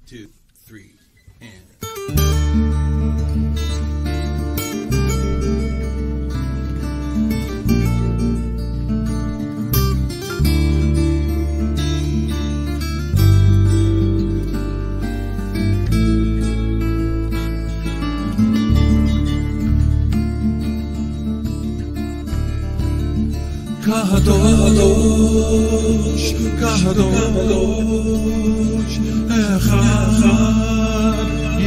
2, 3, and... Kadosh, Kadosh, Echad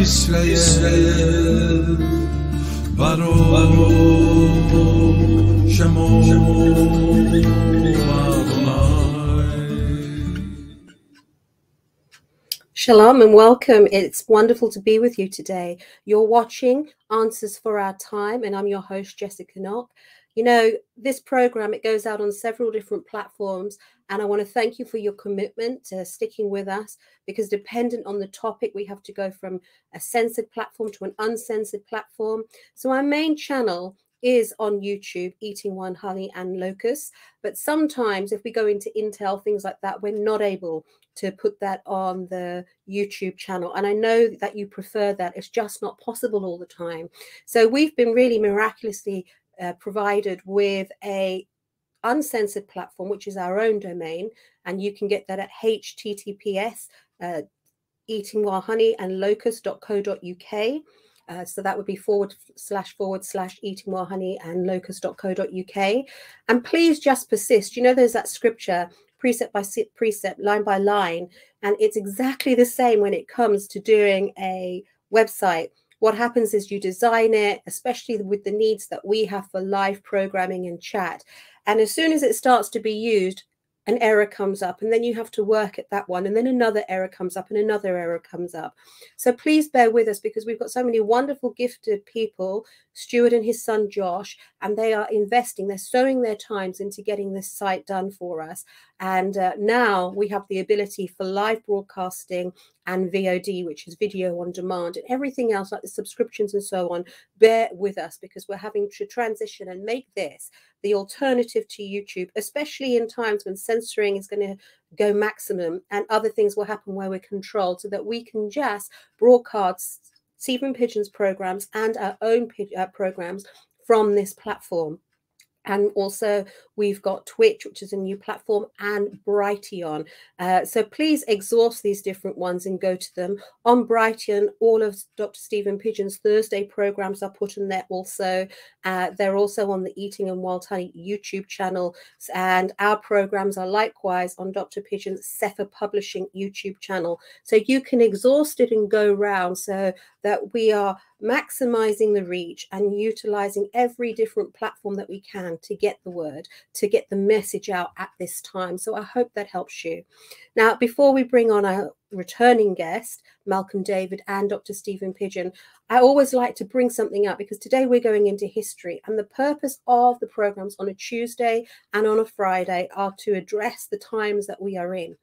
Yisrael, Baruch, Shemo Adonai. Shalom and welcome. It's wonderful to be with you today. You're watching Answers for Our Time, and I'm your host, Jessica Knock. You know, this program, it goes out on several different platforms, and I want to thank you for your commitment to sticking with us, because dependent on the topic, we have to go from a censored platform to an uncensored platform. So our main channel is on YouTube, Eating One Honey and Locusts, but sometimes if we go into Intel, things like that, we're not able to put that on the YouTube channel. And I know that you prefer that. It's just not possible all the time. So we've been really miraculously provided with a uncensored platform, which is our own domain, and you can get that at https eatingwhilehoneyandlocust.co.uk. So that would be / eatingwhilehoneyandlocust.co.uk. And please just persist. You know, there's that scripture, precept by precept, line by line, and it's exactly the same when it comes to doing a website. What happens is you design it, especially with the needs that we have for live programming and chat. And as soon as it starts to be used, an error comes up, and then you have to work at that one, and then another error comes up and another error comes up. So please bear with us, because we've got so many wonderful gifted people, Stuart and his son Josh, and they are investing, they're sowing their times into getting this site done for us. And now we have the ability for live broadcasting and VOD, which is video on demand, and everything else like the subscriptions and so on. Bear with us, because we're having to transition and make this the alternative to YouTube, especially in times when censoring is going to go maximum and other things will happen where we're controlled, so that we can just broadcast Stephen Pidgeon's programs and our own programs from this platform. And also we've got Twitch, which is a new platform, and Brighteon. So please exhaust these different ones and go to them. On Brighteon, all of Dr. Stephen Pidgeon's Thursday programs are put in there also. They're also on the Eating and Wild Honey YouTube channel. And our programs are likewise on Dr. Pidgeon's Sefer Publishing YouTube channel. So you can exhaust it and go round, so that we are maximizing the reach and utilizing every different platform that we can to get the word, to get the message out at this time. So I hope that helps you. Now, before we bring on our returning guest, Malcolm David and Dr. Stephen Pidgeon, I always like to bring something up, because today we're going into history, and the purpose of the programs on a Tuesday and on a Friday are to address the times that we are in.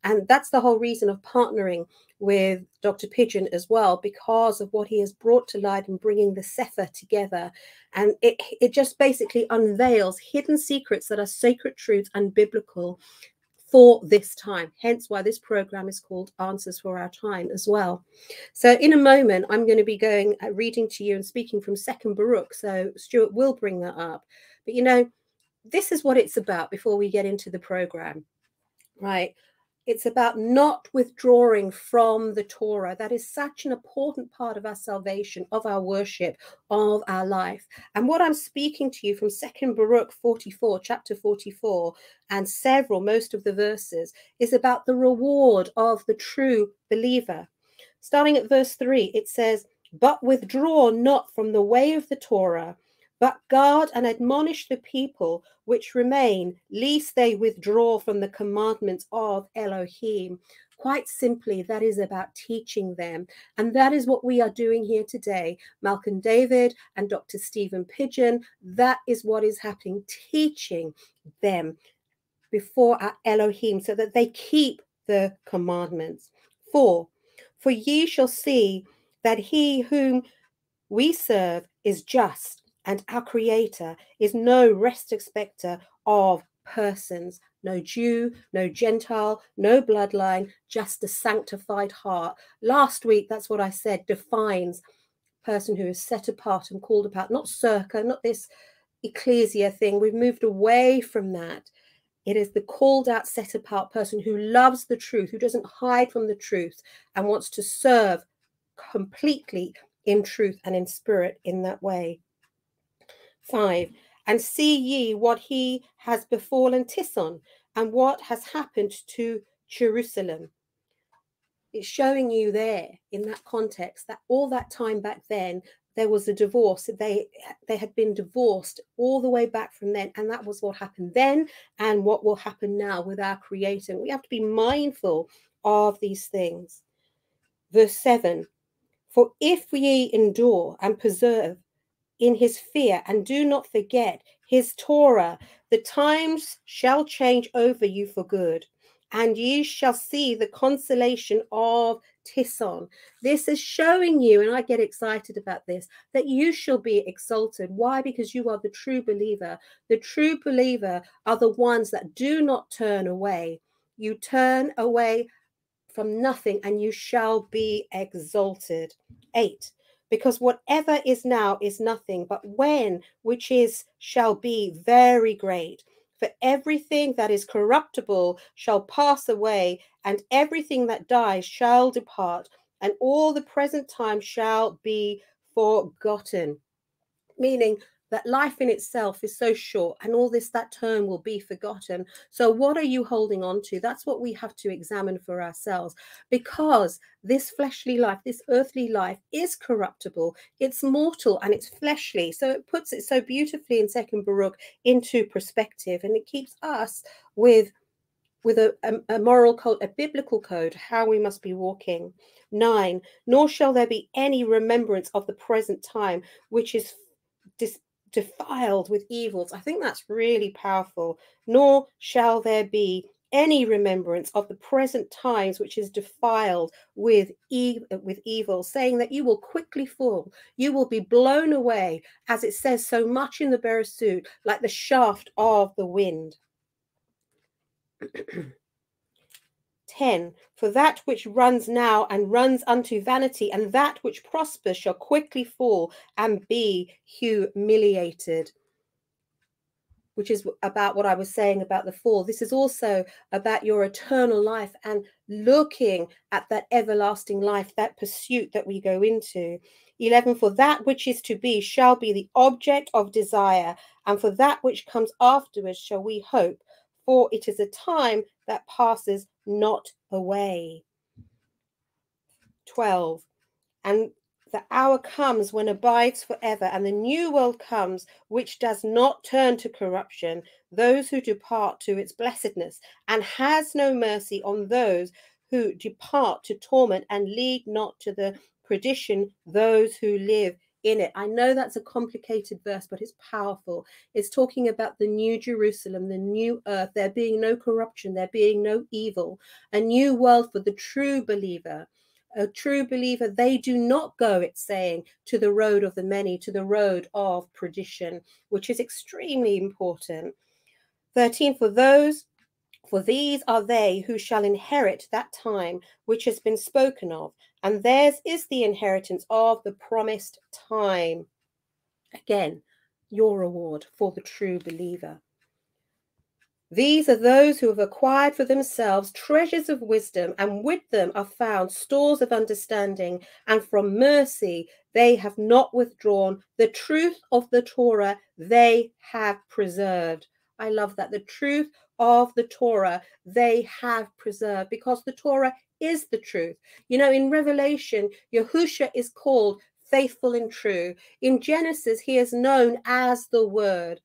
And that's the whole reason of partnering with Dr. Pidgeon as well, because of what he has brought to light in bringing the Sefer together. And it just basically unveils hidden secrets that are sacred truths and biblical for this time. Hence why this program is called Answers for Our Time as well. So in a moment, I'm going to be reading to you and speaking from 2nd Baruch. So Stuart will bring that up. But, you know, this is what it's about before we get into the program, right? It's about not withdrawing from the Torah. That is such an important part of our salvation, of our worship, of our life. And what I'm speaking to you from 2nd Baruch 44, chapter 44, and most of the verses, is about the reward of the true believer. Starting at verse 3, it says, "But withdraw not from the way of the Torah, but guard and admonish the people which remain, lest they withdraw from the commandments of Elohim." Quite simply, that is about teaching them. And that is what we are doing here today. Malcolm David and Dr. Stephen Pidgeon, that is what is happening, teaching them before our Elohim, so that they keep the commandments. For ye shall see that he whom we serve is just, and our Creator is no respecter of persons. No Jew, no Gentile, no bloodline, just a sanctified heart. Last week, that's what I said, defines person who is set apart and called apart, not circa, not this ecclesia thing. We've moved away from that. It is the called out, set apart person who loves the truth, who doesn't hide from the truth and wants to serve completely in truth and in spirit in that way. 5. And see ye what he has befallen Tison and what has happened to Jerusalem. It's showing you there in that context that all that time back then, there was a divorce. They had been divorced all the way back from then. And that was what happened then and what will happen now with our Creator. We have to be mindful of these things. Verse 7, for if ye endure and persevere in his fear and do not forget his Torah, the times shall change over you for good, and ye shall see the consolation of Tison. This is showing you, and I get excited about this, that you shall be exalted. Why? Because you are the true believer. The true believer are the ones that do not turn away. You turn away from nothing and you shall be exalted. 8. Because whatever is now is nothing, but when which is shall be very great. For everything that is corruptible shall pass away, and everything that dies shall depart, and all the present time shall be forgotten. Meaning that life in itself is so short, and all this, that term will be forgotten. So what are you holding on to? That's what we have to examine for ourselves, because this fleshly life, this earthly life is corruptible, it's mortal and it's fleshly. So it puts it so beautifully in 2nd Baruch into perspective, and it keeps us with a moral code, a biblical code, how we must be walking. 9, nor shall there be any remembrance of the present time, which is defiled with evils. I think that's really powerful. Nor shall there be any remembrance of the present times, which is defiled with evil, saying that you will quickly fall. You will be blown away, as it says so much in the Bereshit, like the shaft of the wind. 10, for that which runs now and runs unto vanity, and that which prospers shall quickly fall and be humiliated. Which is about what I was saying about the fall. This is also about your eternal life and looking at that everlasting life, that pursuit that we go into. 11, for that which is to be shall be the object of desire, and for that which comes afterwards shall we hope, for it is a time that passes not away. 12, and the hour comes when abides forever, and the new world comes, which does not turn to corruption those who depart to its blessedness, and has no mercy on those who depart to torment, and lead not to the perdition those who live in it. I know that's a complicated verse, but it's powerful. It's talking about the new Jerusalem, the new earth, there being no corruption, there being no evil, a new world for the true believer. A true believer, they do not go, it's saying, to the road of the many, to the road of perdition, which is extremely important. 13, for these are they who shall inherit that time which has been spoken of, and theirs is the inheritance of the promised time. Again, your reward for the true believer. These are those who have acquired for themselves treasures of wisdom, and with them are found stores of understanding, and from mercy they have not withdrawn. The truth of the Torah they have preserved. I love that. The truth of the Torah they have preserved, because the Torah is the truth. You know, in Revelation, Yahushua is called faithful and true. In Genesis, he is known as the Word.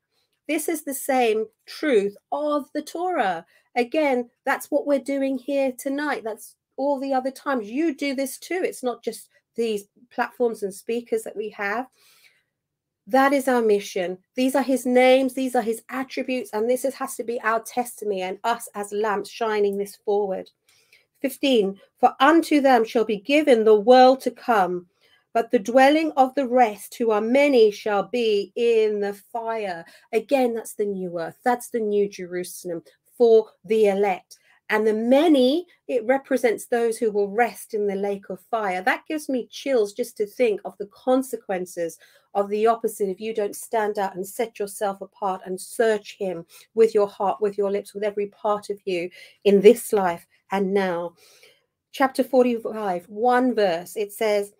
This is the same truth of the Torah. Again, that's what we're doing here tonight. That's all the other times. You do this too. It's not just these platforms and speakers that we have. That is our mission. These are his names. These are his attributes. And this has to be our testimony and us as lamps shining this forward. 15, for unto them shall be given the world to come, but the dwelling of the rest, who are many, shall be in the fire. Again, that's the new earth. That's the new Jerusalem, for the elect. And the many, it represents those who will rest in the lake of fire. That gives me chills just to think of the consequences of the opposite if you don't stand out and set yourself apart and search him with your heart, with your lips, with every part of you in this life and now. Chapter 45, one verse, it says,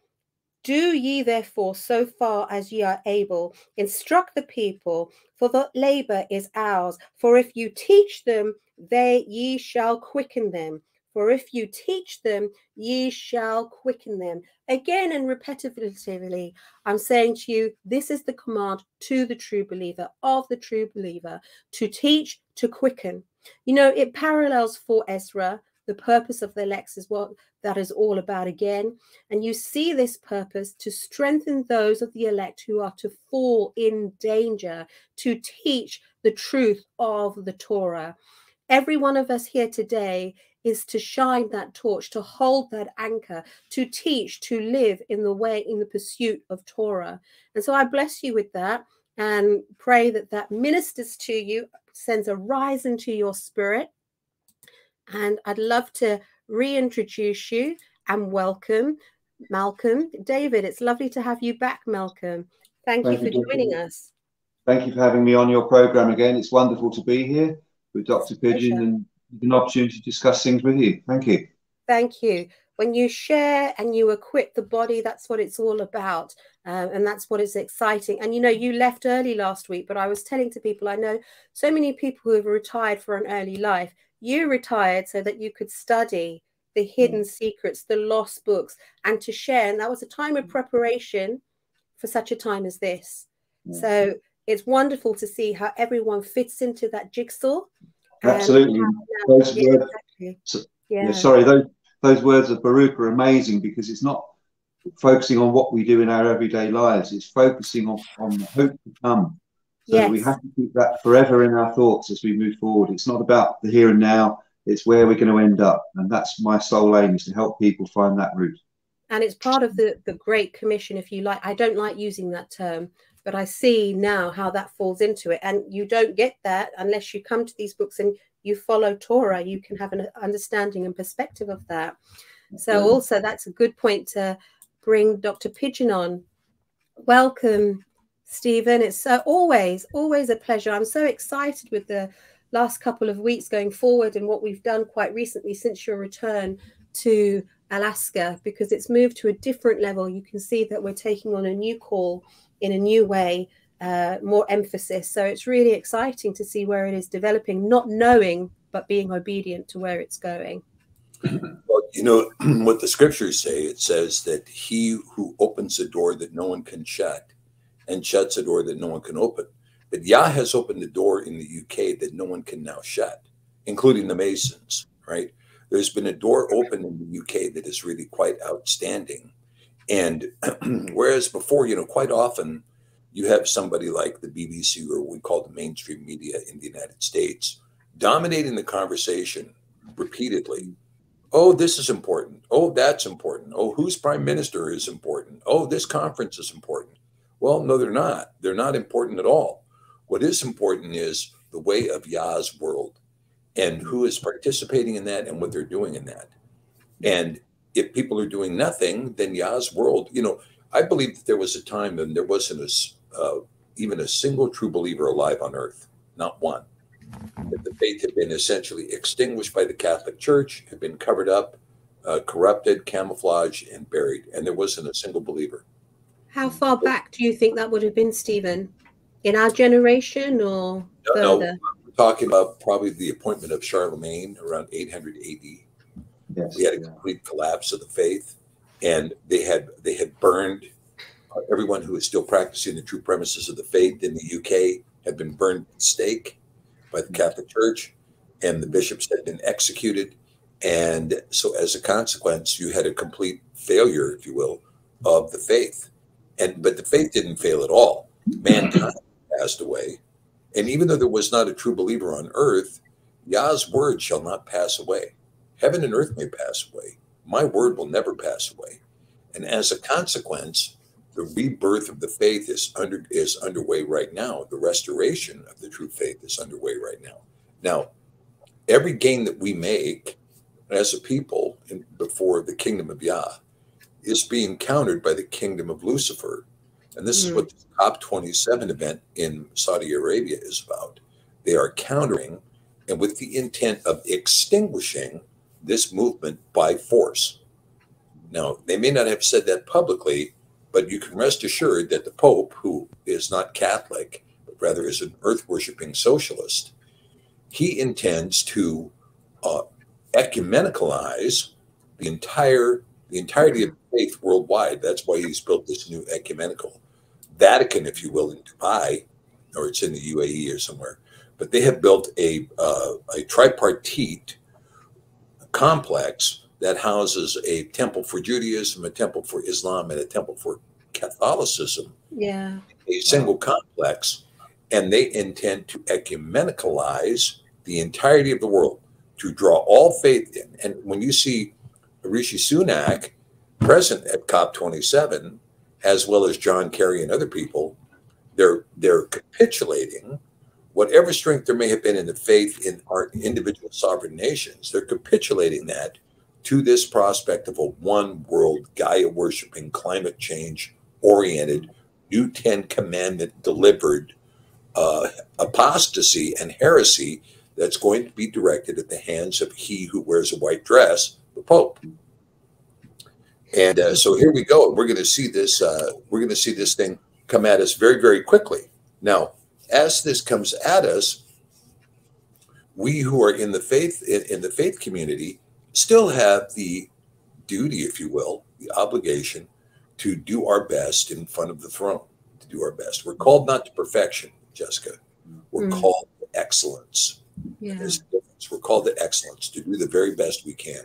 "Do ye therefore so far as ye are able, instruct the people, for the labor is ours. For if you teach them, ye shall quicken them. For if you teach them, ye shall quicken them." Again and repetitively, I'm saying to you, this is the command to the true believer, of the true believer, to teach, to quicken. You know, it parallels for Ezra. The purpose of the elect is what that is all about again. And you see this purpose to strengthen those of the elect who are to fall in danger, to teach the truth of the Torah. Every one of us here today is to shine that torch, to hold that anchor, to teach, to live in the way, in the pursuit of Torah. And so I bless you with that and pray that that ministers to you, sends a rise into your spirit. And I'd love to reintroduce you and welcome Malcolm David. It's lovely to have you back, Malcolm. Thank you for joining us. Thank you for having me on your program again. It's wonderful to be here with Dr. Pidgeon and an opportunity to discuss things with you. Thank you. Thank you. When you share and you equip the body, that's what it's all about. And that's what is exciting. And, you know, you left early last week, but I was telling to people, I know so many people who have retired for an early life. You retired so that you could study the hidden secrets, the lost books, and to share. And that was a time of preparation for such a time as this. So it's wonderful to see how everyone fits into that jigsaw. Absolutely. Those words of Baruch are amazing, because it's not focusing on what we do in our everyday lives. It's focusing on the hope to come. So we have to keep that forever in our thoughts as we move forward. It's not about the here and now. It's where we're going to end up. And that's my sole aim, is to help people find that route. And it's part of the Great Commission, if you like. I don't like using that term, but I see now how that falls into it. And you don't get that unless you come to these books and you follow Torah. You can have an understanding and perspective of that. So also that's a good point to bring Dr. Pidgeon on. Welcome, Stephen. It's always a pleasure. I'm so excited with the last couple of weeks going forward and what we've done quite recently since your return to Alaska, because it's moved to a different level. You can see that we're taking on a new call in a new way, more emphasis. So it's really exciting to see where it is developing, not knowing, but being obedient to where it's going. Well, you know what the scriptures say. It says that he who opens a door that no one can shut and shuts a door that no one can open. But Yah has opened the door in the UK that no one can now shut, including the Masons, right? There's been a door open in the UK that is really quite outstanding. And whereas before, you know, quite often you have somebody like the BBC, or what we call the mainstream media in the United States, dominating the conversation repeatedly. Oh, this is important. Oh, that's important. Oh, whose prime minister is important. Oh, this conference is important. Well, no, they're not. They're not important at all. What is important is the way of Yah's world and who is participating in that and what they're doing in that. And if people are doing nothing, then Yah's world, you know, I believe that there was a time when there wasn't even a single true believer alive on earth, not one. That the faith had been essentially extinguished by the Catholic Church, had been covered up, corrupted, camouflaged, and buried, and there wasn't a single believer. How far back do you think that would have been, Stephen? In our generation or further? No, we're talking about probably the appointment of Charlemagne around 800 AD. Yes, we had a complete collapse of the faith, and they had burned everyone who is still practicing the true premises of the faith in the UK had been burned at stake by the Catholic Church, and the bishops had been executed. And so as a consequence, you had a complete failure, if you will, of the faith. But the faith didn't fail at all. Mankind passed away. And even though there was not a true believer on earth, Yah's word shall not pass away. Heaven and earth may pass away. My word will never pass away. And as a consequence, the rebirth of the faith is underway right now. The restoration of the true faith is underway right now. Now, every gain that we make as a people before the kingdom of Yah is being countered by the kingdom of Lucifer. And this is what the COP27 event in Saudi Arabia is about. They are countering, and with the intent of extinguishing this movement by force. Now, they may not have said that publicly, but you can rest assured that the Pope, who is not Catholic, but rather is an earth-worshipping socialist, he intends to ecumenicalize the entirety of faith worldwide. That's why he's built this new ecumenical Vatican, if you will, in Dubai, or it's in the UAE or somewhere. But they have built a tripartite complex that houses a temple for Judaism, a temple for Islam, and a temple for Catholicism. Yeah. A single complex. And they intend to ecumenicalize the entirety of the world, to draw all faith in. And when you see Rishi Sunak present at COP27, as well as John Kerry and other people, they're capitulating whatever strength there may have been in the faith in our individual sovereign nations. They're capitulating that to this prospect of a one world, Gaia worshiping, climate change oriented, new 10 commandment delivered apostasy and heresy that's going to be directed at the hands of he who wears a white dress, the Pope. And so here we go. We're going to see this. We're going to see this thing come at us very, very quickly. Now, as this comes at us, we who are in the faith community still have the duty, if you will, the obligation to do our best in front of the throne. To do our best. We're called not to perfection, Jessica. We're called to excellence. Yeah. There's a difference. We're called to excellence, to do the very best we can.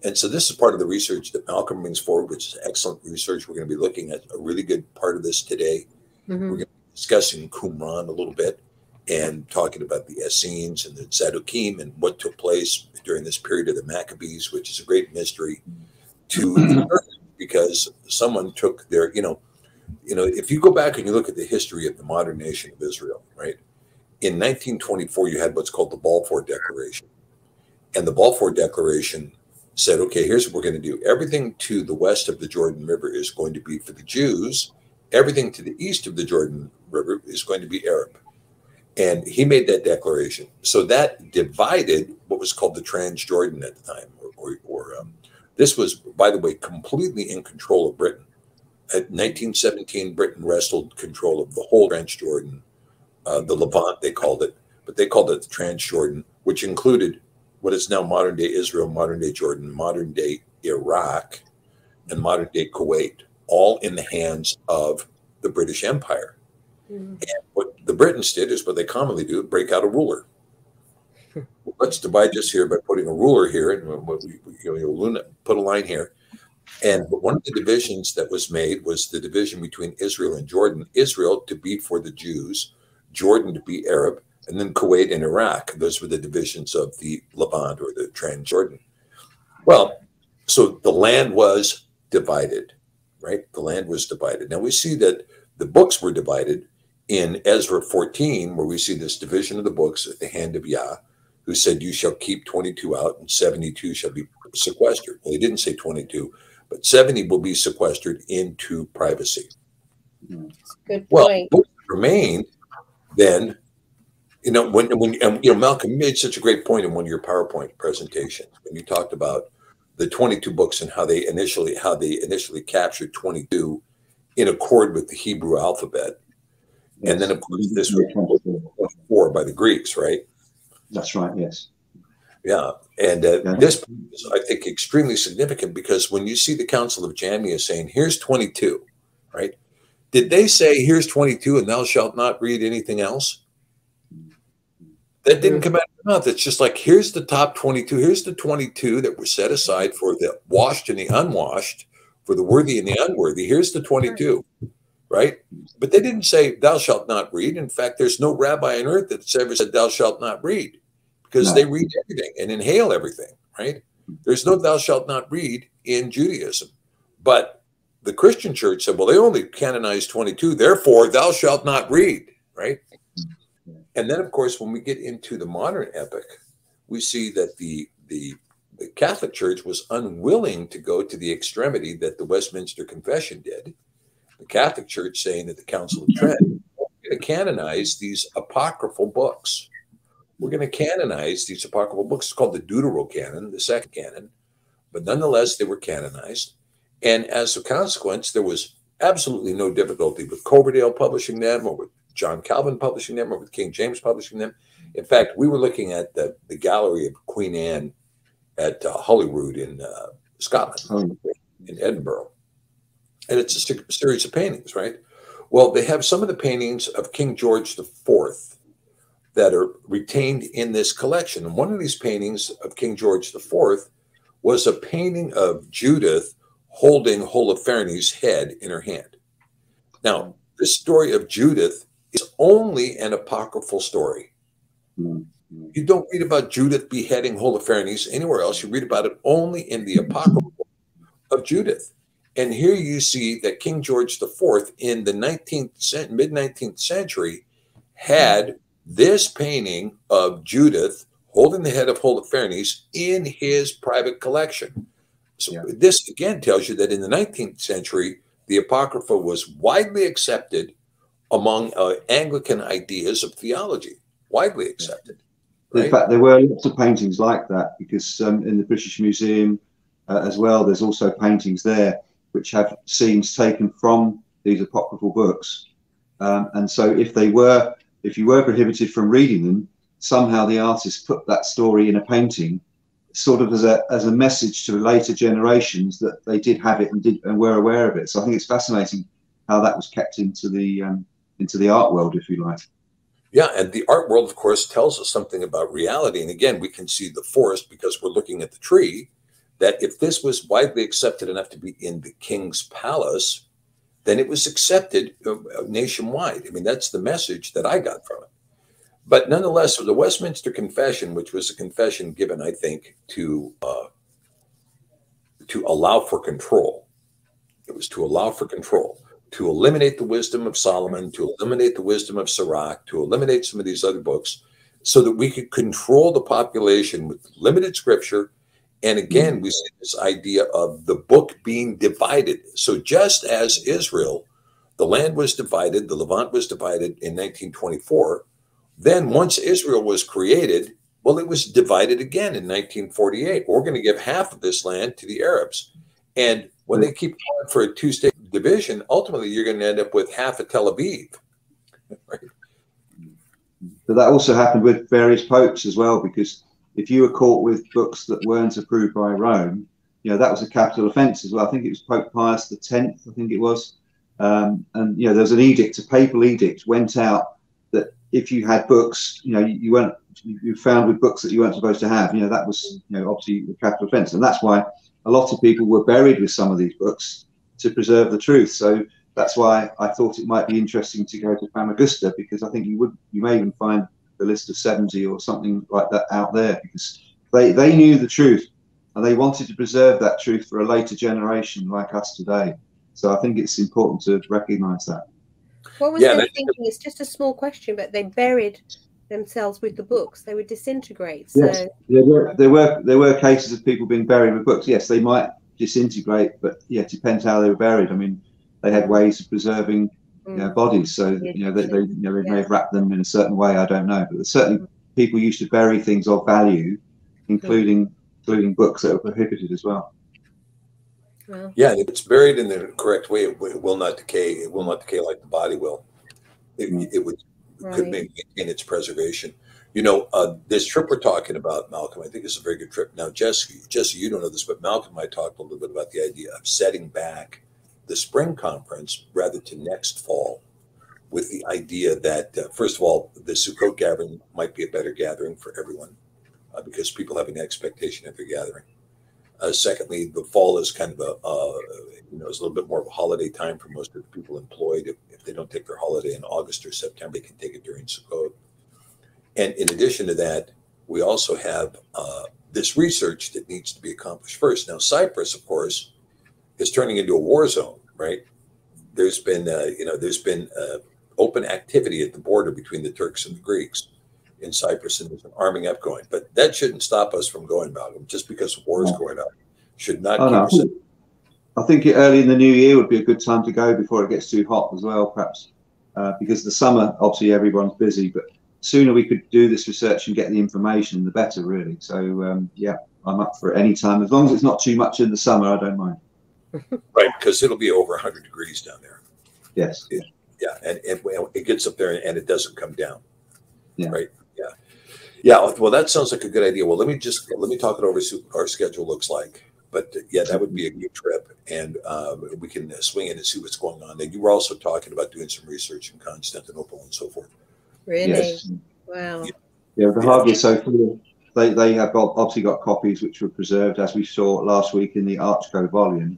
And so this is part of the research that Malcolm brings forward, which is excellent research. We're going to be looking at a really good part of this today. We're going to be discussing Qumran a little bit and talking about the Essenes and the Zadokite and what took place during this period of the Maccabees, which is a great mystery to the earth, because someone took their, if you go back and you look at the history of the modern nation of Israel, right? In 1924, you had what's called the Balfour Declaration. And the Balfour Declaration said, okay, here's what we're going to do. Everything to the west of the Jordan River is going to be for the Jews. Everything to the east of the Jordan River is going to be Arab. And he made that declaration. So that divided what was called the Transjordan at the time. This was, by the way, completely in control of Britain. At 1917, Britain wrestled control of the whole Transjordan, the Levant, they called it. But they called it the Transjordan, which included what is now modern-day Israel, modern-day Jordan, modern-day Iraq, and modern-day Kuwait, all in the hands of the British Empire. And what the Britons did is what they commonly do, break out a ruler. Well, let's divide this here by putting a ruler here, and put a line here. And one of the divisions that was made was the division between Israel and Jordan. Israel to be for the Jews, Jordan to be Arab, and then Kuwait and Iraq. Those were the divisions of the Levant or the Transjordan. Well, so the land was divided, right? The land was divided. Now we see that the books were divided in Ezra 14, where we see this division of the books at the hand of Yah, who said, you shall keep 22 out and 72 shall be sequestered. Well, he didn't say 22, but 70 will be sequestered into privacy. Good point. Well, books remained then. When Malcolm made such a great point in one of your PowerPoint presentations when you talked about the 22 books and how they initially captured 22 in accord with the Hebrew alphabet, and then of course this was 24 by the Greeks, right? That's right. Yes. Yeah, and this is, I think, extremely significant because when you see the Council of Jamnia saying, "Here's 22," right? Did they say, "Here's 22, and thou shalt not read anything else"? That didn't come out of their mouth. It's just like, here's the top 22. Here's the 22 that were set aside for the washed and the unwashed, for the worthy and the unworthy. Here's the 22, right? But they didn't say, thou shalt not read. In fact, there's no rabbi on earth that's ever said, thou shalt not read, because they read everything and inhale everything, right? There's no thou shalt not read in Judaism. But the Christian church said, well, they only canonized 22, therefore thou shalt not read, right? And then, of course, when we get into the modern epic, we see that the Catholic Church was unwilling to go to the extremity that the Westminster Confession did. The Catholic Church saying at the Council of Trent, we're going to canonize these apocryphal books. We're going to canonize these apocryphal books. It's called the Deuterocanon, the second canon, but nonetheless, they were canonized. And as a consequence, there was absolutely no difficulty with Coverdale publishing them, or with John Calvin publishing them, or with King James publishing them. In fact, we were looking at the gallery of Queen Anne at Holyrood in Scotland, in Edinburgh. And it's a series of paintings, right? Well, they have some of the paintings of King George IV that are retained in this collection. And one of these paintings of King George IV was a painting of Judith holding Holofernes' head in her hand. Now, this story of Judith is only an apocryphal story. You don't read about Judith beheading Holofernes anywhere else. You read about it only in the apocryphal of Judith. And here you see that King George IV in the mid-19th century had this painting of Judith holding the head of Holofernes in his private collection. So this again tells you that in the 19th century, the Apocrypha was widely accepted among Anglican ideas of theology, widely accepted. Right? In fact, there were lots of paintings like that, because in the British Museum as well, there's also paintings there which have scenes taken from these apocryphal books. And so if you were prohibited from reading them, somehow the artist put that story in a painting, sort of as a message to later generations that they did have it and were aware of it. So I think it's fascinating how that was kept into the art world, if you like. Yeah, and the art world, of course, tells us something about reality. And again, we can see the forest because we're looking at the tree, that if this was widely accepted enough to be in the king's palace, then it was accepted nationwide. I mean, that's the message that I got from it. But nonetheless, the Westminster Confession, which was a confession given, I think, to allow for control. It was to allow for control, to eliminate the wisdom of Solomon, to eliminate the wisdom of Sirach, to eliminate some of these other books, so that we could control the population with limited scripture. And again, we see this idea of the book being divided. So just as Israel, the land was divided, the Levant was divided in 1924, then once Israel was created, well, it was divided again in 1948. We're going to give half of this land to the Arabs. And when they keep going for a two-state division, ultimately you're going to end up with half of Tel Aviv. Right? But that also happened with various popes as well, because if you were caught with books that weren't approved by Rome, that was a capital offense as well. I think it was Pope Pius X, I think it was. And there's an edict, a papal edict went out that if you had books, you found with books that you weren't supposed to have, that was, obviously a capital offense. And that's why a lot of people were buried with some of these books to preserve the truth. So that's why I thought it might be interesting to go to Famagusta, because I think you may even find the list of 70 or something like that out there, because they knew the truth and they wanted to preserve that truth for a later generation like us today. So I think it's important to recognize that. What was their thinking? It's just a small question, but they buried themselves with the books. They would disintegrate. So yes, there were cases of people being buried with books. Yes, they might disintegrate, but it depends how they were buried. I mean, they had ways of preserving bodies, so they may have wrapped them in a certain way. I don't know, but certainly people used to bury things of value, including books that were prohibited as well. Well, yeah, if it's buried in the correct way, it will not decay. It will not decay like the body will. It could maintain its preservation. This trip we're talking about, Malcolm, I think is a very good trip. Now, Jesse, you don't know this, but Malcolm and I talked a little bit about the idea of setting back the spring conference rather to next fall, with the idea that, first of all, the Sukkot gathering might be a better gathering for everyone because people have an expectation of their gathering. Secondly, the fall is kind of it's a little bit more of a holiday time for most of the people employed. If they don't take their holiday in August or September, they can take it during Sukkot. And in addition to that, we also have this research that needs to be accomplished first. Now, Cyprus, of course, is turning into a war zone, right? There's been open activity at the border between the Turks and the Greeks. in Cyprus, and there's an arming up going. But that shouldn't stop us from going, Malcolm. Just because war is going on, should not keep us. I think early in the new year would be a good time to go before it gets too hot as well, perhaps, because the summer, obviously, everyone's busy. But sooner we could do this research and get the information, the better, really. So, yeah, I'm up for it any time. As long as it's not too much in the summer, I don't mind. Right, because it'll be over 100 degrees down there. Yes. Yeah, and it gets up there and it doesn't come down. Yeah. Right. Yeah. Yeah. Well, that sounds like a good idea. Well, let me talk it over, see what our schedule looks like. But yeah, that would be a good trip, and we can swing in and see what's going on. And you were also talking about doing some research in Constantinople and so forth. Really? Yes. Wow. Yeah, the hardware so full. They have obviously got copies which were preserved, as we saw last week in the Archco volume.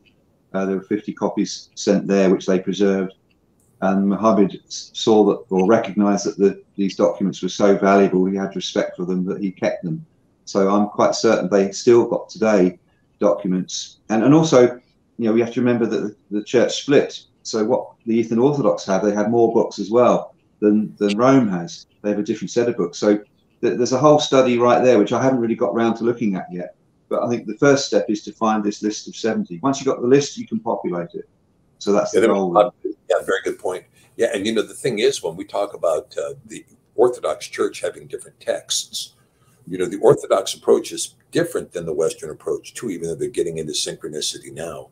There were 50 copies sent there, which they preserved. And Muhammad saw that, or recognized that these documents were so valuable, he had respect for them, that he kept them. So I'm quite certain they still got today documents. And also, you know, we have to remember that the church split. So what the Eastern Orthodox have, they have more books as well than Rome has. They have a different set of books. So there's a whole study right there, which I haven't really got round to looking at yet. But I think the first step is to find this list of 70. Once you've got the list, you can populate it. So that's the goal. Yeah, very good point. Yeah, and you know, the thing is, when we talk about the Orthodox Church having different texts, you know, the Orthodox approach is different than the Western approach too, even though they're getting into synchronicity now.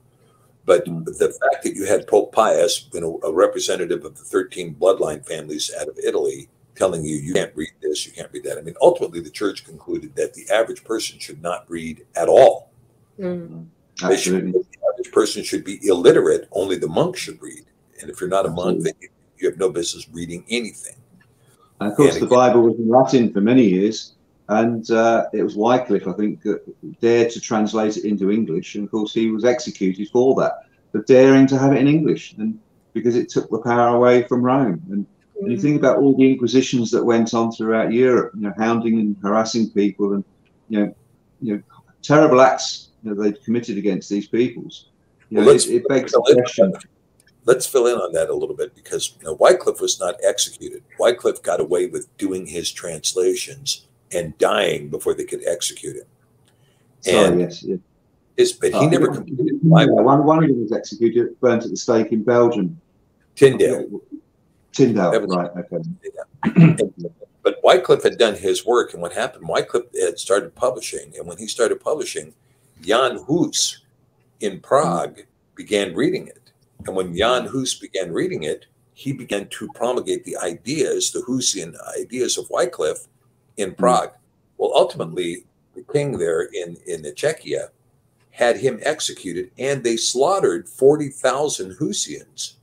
But the fact that you had Pope Pius, you know, a representative of the 13 bloodline families out of Italy, telling you, you can't read this, you can't read that. I mean, ultimately, the church concluded that the average person should not read at all. Absolutely. The average person should be illiterate. Only the monk should read. And if you're not a monk, then you have no business reading anything. And of course, the Bible was in Latin for many years. And it was Wycliffe, I think, that dared to translate it into English. And of course, he was executed for that, for daring to have it in English, and because it took the power away from Rome. And you think about all the inquisitions that went on throughout Europe, you know, hounding and harassing people, and you know, terrible acts they'd committed against these peoples. You know, it begs the question. Let's fill in on that a little bit, because you know, Wycliffe was not executed. Wycliffe got away with doing his translations and dying before they could execute him. And but he never completed the Bible. One of them was executed, burnt at the stake in Belgium. Tyndale, right? Okay. Yeah. But Wycliffe had done his work, and what happened? Wycliffe had started publishing, and when he started publishing, Jan Hus in Prague began reading it. And when Jan Hus began reading it, he began to promulgate the ideas, the Husian ideas of Wycliffe in Prague. Well, ultimately, the king there in Czechia had him executed, and they slaughtered 40,000 Husians,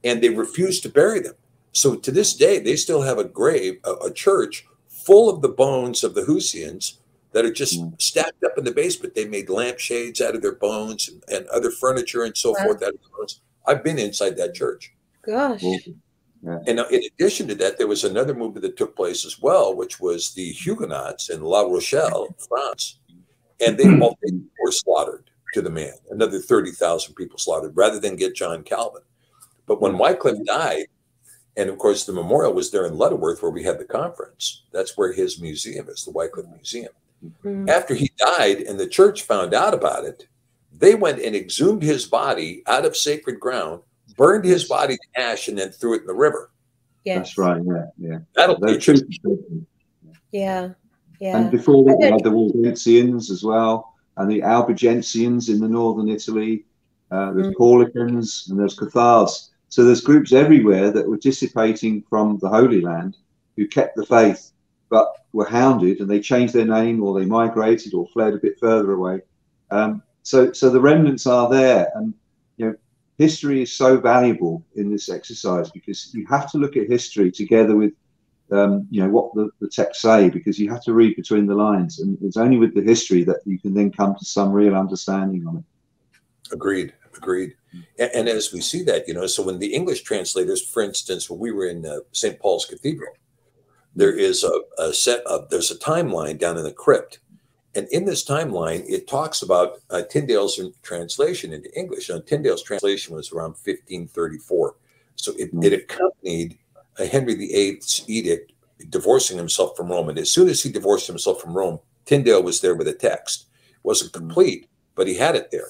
and they refused to bury them. So to this day, they still have a grave, a church full of the bones of the Husians that are just stacked up in the basement. They made lampshades out of their bones and other furniture and so forth out of their bones. I've been inside that church. Gosh. Yeah. And in addition to that, there was another movement that took place as well, which was the Huguenots in La Rochelle, France. And they were slaughtered to the man. Another 30,000 people slaughtered, rather than get John Calvin. But when Wycliffe died, and of course the memorial was there in Lutterworth where we had the conference. That's where his museum is, the Wycliffe Museum. After he died and the church found out about it, they went and exhumed his body out of sacred ground, burned his body to ash, and then threw it in the river. Yeah, that's right. Yeah. That'll teach you. Yeah. And before that, we had the Waldensians as well, and the Albigensians in the northern Italy. There's Paulicans and there's Cathars. So there's groups everywhere that were dissipating from the Holy Land, who kept the faith but were hounded, and they changed their name, or they migrated, or fled a bit further away. So the remnants are there, and you know, history is so valuable in this exercise, because you have to look at history together with you know, what the texts say, because you have to read between the lines, and it's only with the history that you can then come to some real understanding on it. Agreed. And as we see that, you know, so when the English translators, for instance, when we were in St. Paul's Cathedral, there is there's a timeline down in the crypt. And in this timeline, it talks about Tyndale's translation into English. Now, Tyndale's translation was around 1534. So it accompanied Henry VIII's edict divorcing himself from Rome. And as soon as he divorced himself from Rome, Tyndale was there with a text. It wasn't complete, but he had it there.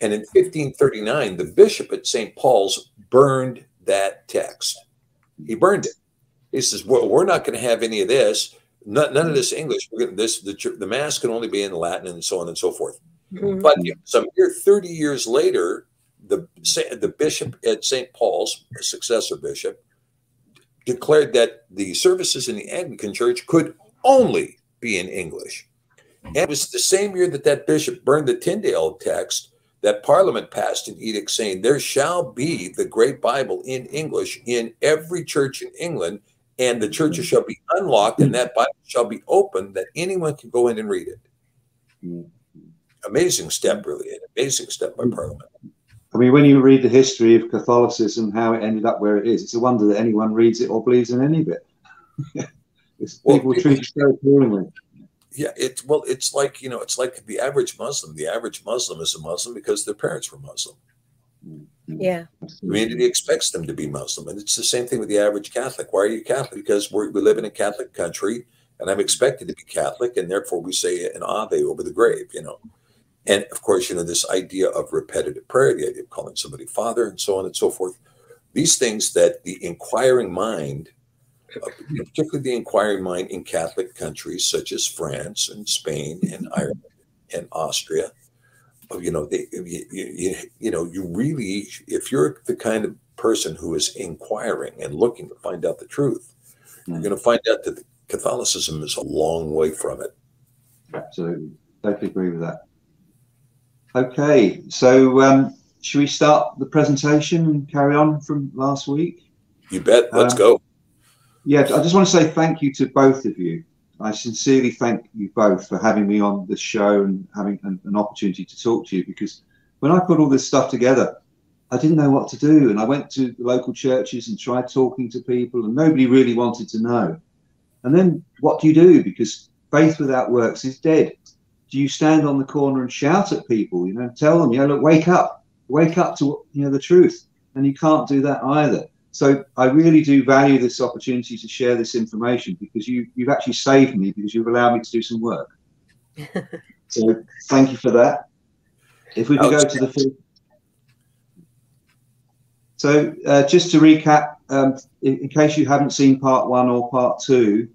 And in 1539, the bishop at St. Paul's burned that text. He burned it. He says, well, we're not going to have any of this. None of this English. We're going to, the mass can only be in Latin and so on and so forth. But some 30 years later, the bishop at St. Paul's, a successor bishop, declared that the services in the Anglican Church could only be in English. And it was the same year that that bishop burned the Tyndale text that Parliament passed an edict saying there shall be the Great Bible in English in every church in England, and the churches shall be unlocked, and that Bible shall be open that anyone can go in and read it. Amazing step, really, an amazing step by Parliament. I mean, when you read the history of Catholicism, how it ended up where it is, it's a wonder that anyone reads it or believes in any of it. People treat it so appallingly. Yeah, it's like, you know, it's like the average Muslim. The average Muslim is a Muslim because their parents were Muslim. Yeah. The community expects them to be Muslim. And it's the same thing with the average Catholic. Why are you Catholic? Because we live in a Catholic country, and I'm expected to be Catholic, and therefore we say an Ave over the grave, you know. And of course, you know, this idea of repetitive prayer, the idea of calling somebody Father, and so on and so forth. These things that the inquiring mind, particularly the inquiring mind in Catholic countries such as France and Spain and Ireland and Austria, you know, you really, if you're the kind of person who is inquiring and looking to find out the truth, you're going to find out that Catholicism is a long way from it. Absolutely. Totally agree with that. Okay, so should we start the presentation and carry on from last week? You bet. Let's go. Yeah, I just want to say thank you to both of you. I sincerely thank you both for having me on the show and having an opportunity to talk to you, because when I put all this stuff together, I didn't know what to do. And I went to the local churches and tried talking to people, and nobody really wanted to know. And then what do you do? Because faith without works is dead. Do you stand on the corner and shout at people, you know, tell them, you know, look, wake up to, you know, the truth? And you can't do that either. So I really do value this opportunity to share this information, because you've actually saved me, because you've allowed me to do some work. So thank you for that. If we could go to the first. So just to recap, in case you haven't seen part 1 or part 2,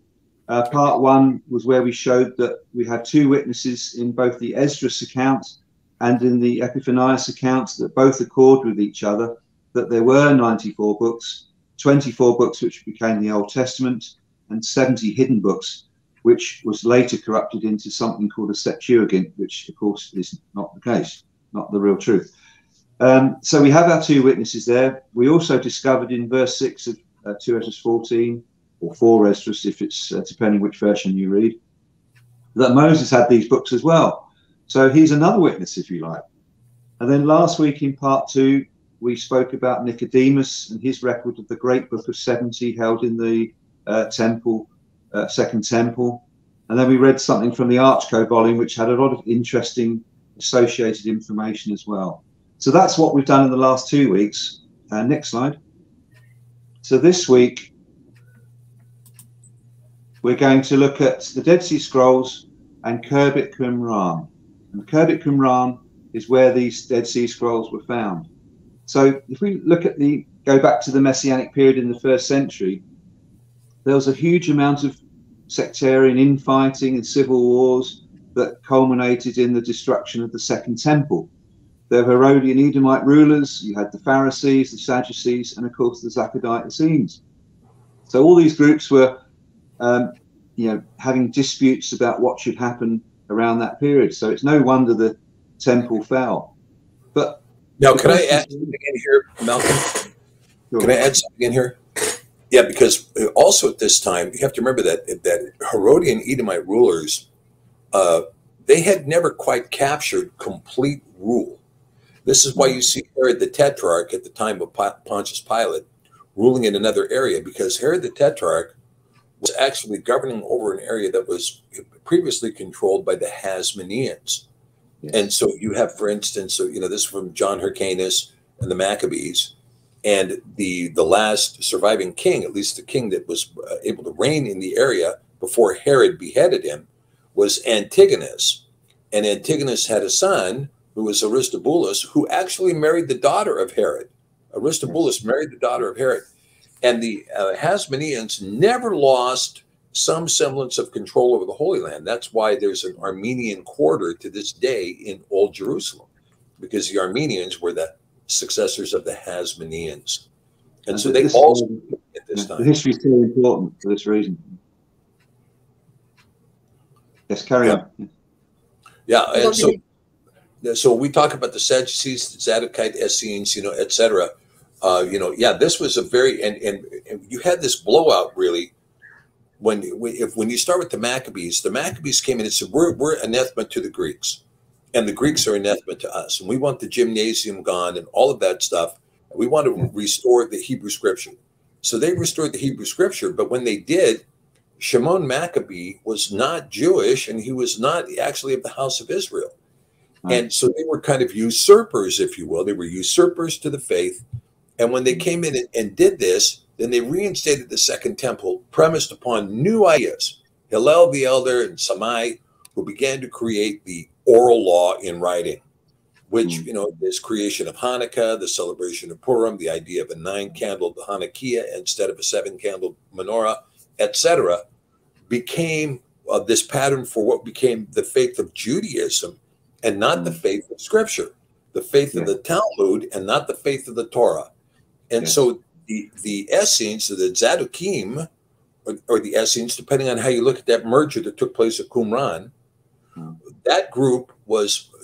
part 1 was where we showed that we had 2 witnesses in both the Esdras account and in the Epiphanius account that both accord with each other, that there were 94 books, 24 books which became the Old Testament, and 70 hidden books, which was later corrupted into something called a Septuagint, which of course is not the case, not the real truth. So we have our 2 witnesses there. We also discovered in verse 6 of 2 Esdras 14, or 4 Esdras, if it's depending which version you read, that Moses had these books as well. So he's another witness, if you like. And then last week in part 2, we spoke about Nicodemus and his record of the Great Book of 70 held in the temple, Second Temple. And then we read something from the Archco volume, which had a lot of interesting associated information as well. So that's what we've done in the last 2 weeks. Next slide. So this week, we're going to look at the Dead Sea Scrolls and Khirbet Qumran. And Khirbet Qumran is where these Dead Sea Scrolls were found. So if we look at go back to the Messianic period in the 1st century, there was a huge amount of sectarian infighting and civil wars that culminated in the destruction of the Second Temple. There were Herodian Edomite rulers, you had the Pharisees, the Sadducees, and of course the Zadokite Essenes. So all these groups were having disputes about what should happen around that period. So it's no wonder the temple fell. But now, can I add something in here, Malcolm? Sure. Can I add something in here? Yeah, because also at this time, you have to remember that Herodian Edomite rulers, they had never quite captured complete rule. This is why you see Herod the Tetrarch at the time of Pontius Pilate ruling in another area, because Herod the Tetrarch was actually governing over an area that was previously controlled by the Hasmoneans. Yes. And so you have, for instance, this is from John Hyrcanus and the Maccabees. And the last surviving king, at least the king that was able to reign in the area before Herod beheaded him, was Antigonus. And Antigonus had a son who was Aristobulus, who actually married the daughter of Herod. Aristobulus married the daughter of Herod. And the Hasmoneans never lost some semblance of control over the Holy Land. That's why there's an Armenian quarter to this day in Old Jerusalem, because the Armenians were the successors of the Hasmoneans. And so they also, at this time. The history is so important for this reason. Yes, carry on. Yeah, and so we talk about the Sadducees, the Zadokite, Essenes, etc. This was a very and you had this blowout really when you start with the Maccabees came in and said we're anathema to the Greeks, and the Greeks are anathema to us, and we want the gymnasium gone and all of that stuff. We want to restore the Hebrew Scripture. So they restored the Hebrew Scripture, but when they did, Shimon Maccabee was not Jewish, and he was not actually of the house of Israel. And so they were kind of usurpers, if you will. They were usurpers to the faith. And when they came in and did this, then they reinstated the Second Temple, premised upon new ideas. Hillel the Elder and Shammai, who began to create the oral law in writing, which, is creation of Hanukkah, the celebration of Purim, the idea of a 9-candled Hanukkah instead of a 7-candled menorah, etc., became this pattern for what became the faith of Judaism, and not the faith of Scripture, the faith of the Talmud, and not the faith of the Torah. And so the Essenes, or the Zadokim, or the Essenes, depending on how you look at that merger that took place at Qumran, that group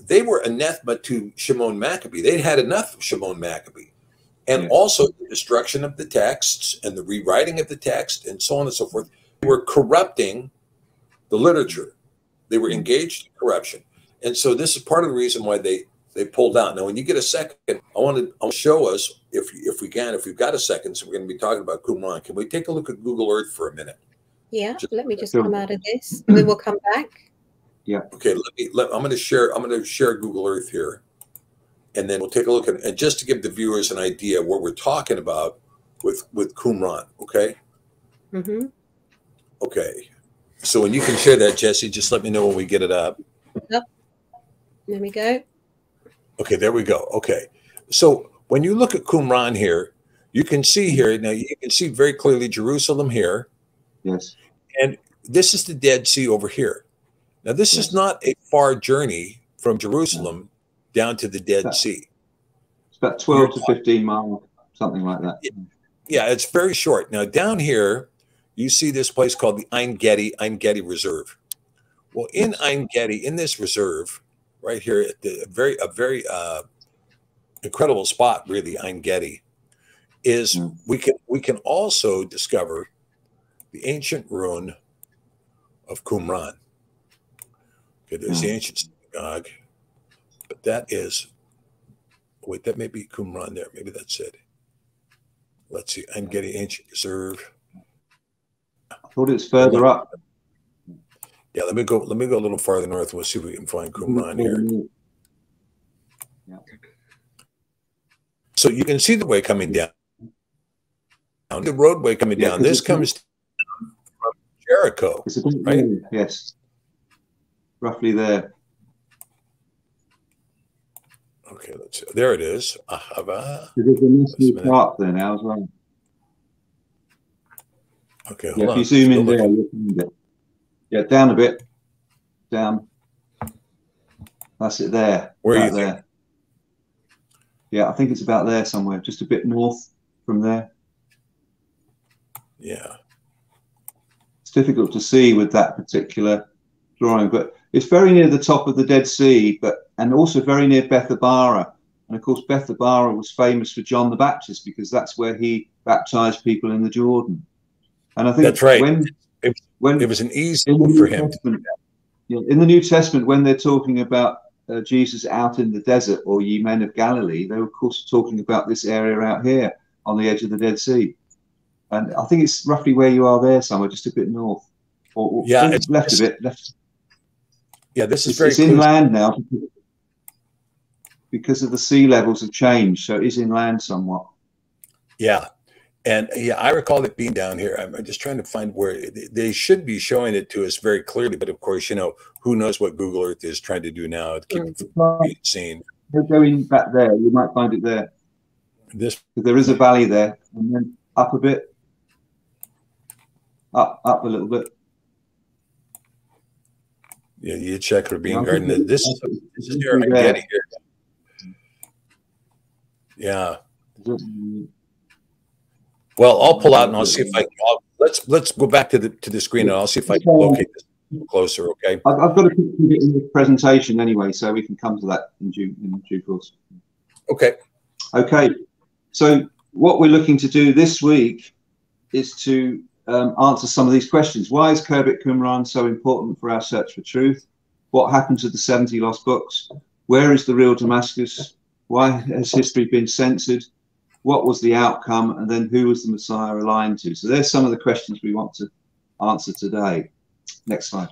they were anathema to Shimon Maccabee. They'd had enough of Shimon Maccabee. And also the destruction of the texts and the rewriting of the text and so on and so forth. They were corrupting the literature. They were engaged in corruption. And so this is part of the reason why they pulled out. Now, when you get a second, I'll show us, if we've got a second, so we're going to be talking about Qumran. Can we take a look at Google Earth for a minute? Yeah, let me just come out of this, and then we'll come back. Yeah. Okay, I'm going to share Google Earth here, and then we'll take a look at, and just to give the viewers an idea what we're talking about with Qumran, okay? Mm-hmm. Okay. So when you can share that, Jesse, just let me know when we get it up. Yep. There we go. Okay, there we go. Okay. So when you look at Qumran here, you can see here, now you can see very clearly Jerusalem here. Yes. And this is the Dead Sea over here. Now, this is not a far journey from Jerusalem down to the Dead Sea. It's about 12 to 15 miles, something like that. Yeah, it's very short. Now, down here, you see this place called the Ein Gedi Reserve. Well, in Ein Gedi, in this reserve, right here at a very incredible spot, really, Ein Gedi, is we can also discover the ancient ruin of Qumran. Okay, there's the ancient synagogue, but that may be Qumran there. Maybe that's it. Let's see, Ein Gedi Ancient Reserve. I thought it's further up. Yeah, let me go a little farther north. We'll see if we can find Qumran here. Yeah. So you can see the way coming down. The roadway coming down. This comes from Jericho. It's a bit right? Yes. Roughly there. Okay, let's see. There it is. Ahava. There's a nice park there now as well. Okay, hold on. If you zoom in there, you'll find it. Yeah, down a bit. Down. That's it there. Where are you there? Yeah, I think it's about there somewhere, just a bit north from there. Yeah. It's difficult to see with that particular drawing, but it's very near the top of the Dead Sea, and also very near Bethabara. And of course, Bethabara was famous for John the Baptist because that's where he baptized people in the Jordan. And I think that's right. When it was an easy move for him. In the New Testament, when they're talking about Jesus out in the desert, or ye men of Galilee, they were of course talking about this area out here on the edge of the Dead Sea. And I think it's roughly where you are there, somewhere just a bit north, or it's left a bit. Left. Yeah, this is it's inland now because of the sea levels have changed, so it is inland somewhat. Yeah. And yeah, I recall it being down here. I'm just trying to find where they should be showing it to us very clearly. But of course, you know, who knows what Google Earth is trying to do now to keep it from being seen. Going back there, you might find it there. There is a valley there, and then up a bit, up a little bit. Yeah, you check Rabin Garden. This is here I'm getting here. Yeah. Well, I'll pull out and I'll see if I can. Let's go back to the screen and I'll see if I can locate this closer. Okay. I've got to put it in the presentation anyway, so we can come to that in due course. Okay. Okay. So what we're looking to do this week is to answer some of these questions. Why is Khirbet Qumran so important for our search for truth? What happened to the 70 lost books? Where is the real Damascus? Why has history been censored? What was the outcome? And then who was the Messiah aligned to? So there's some of the questions we want to answer today. Next slide.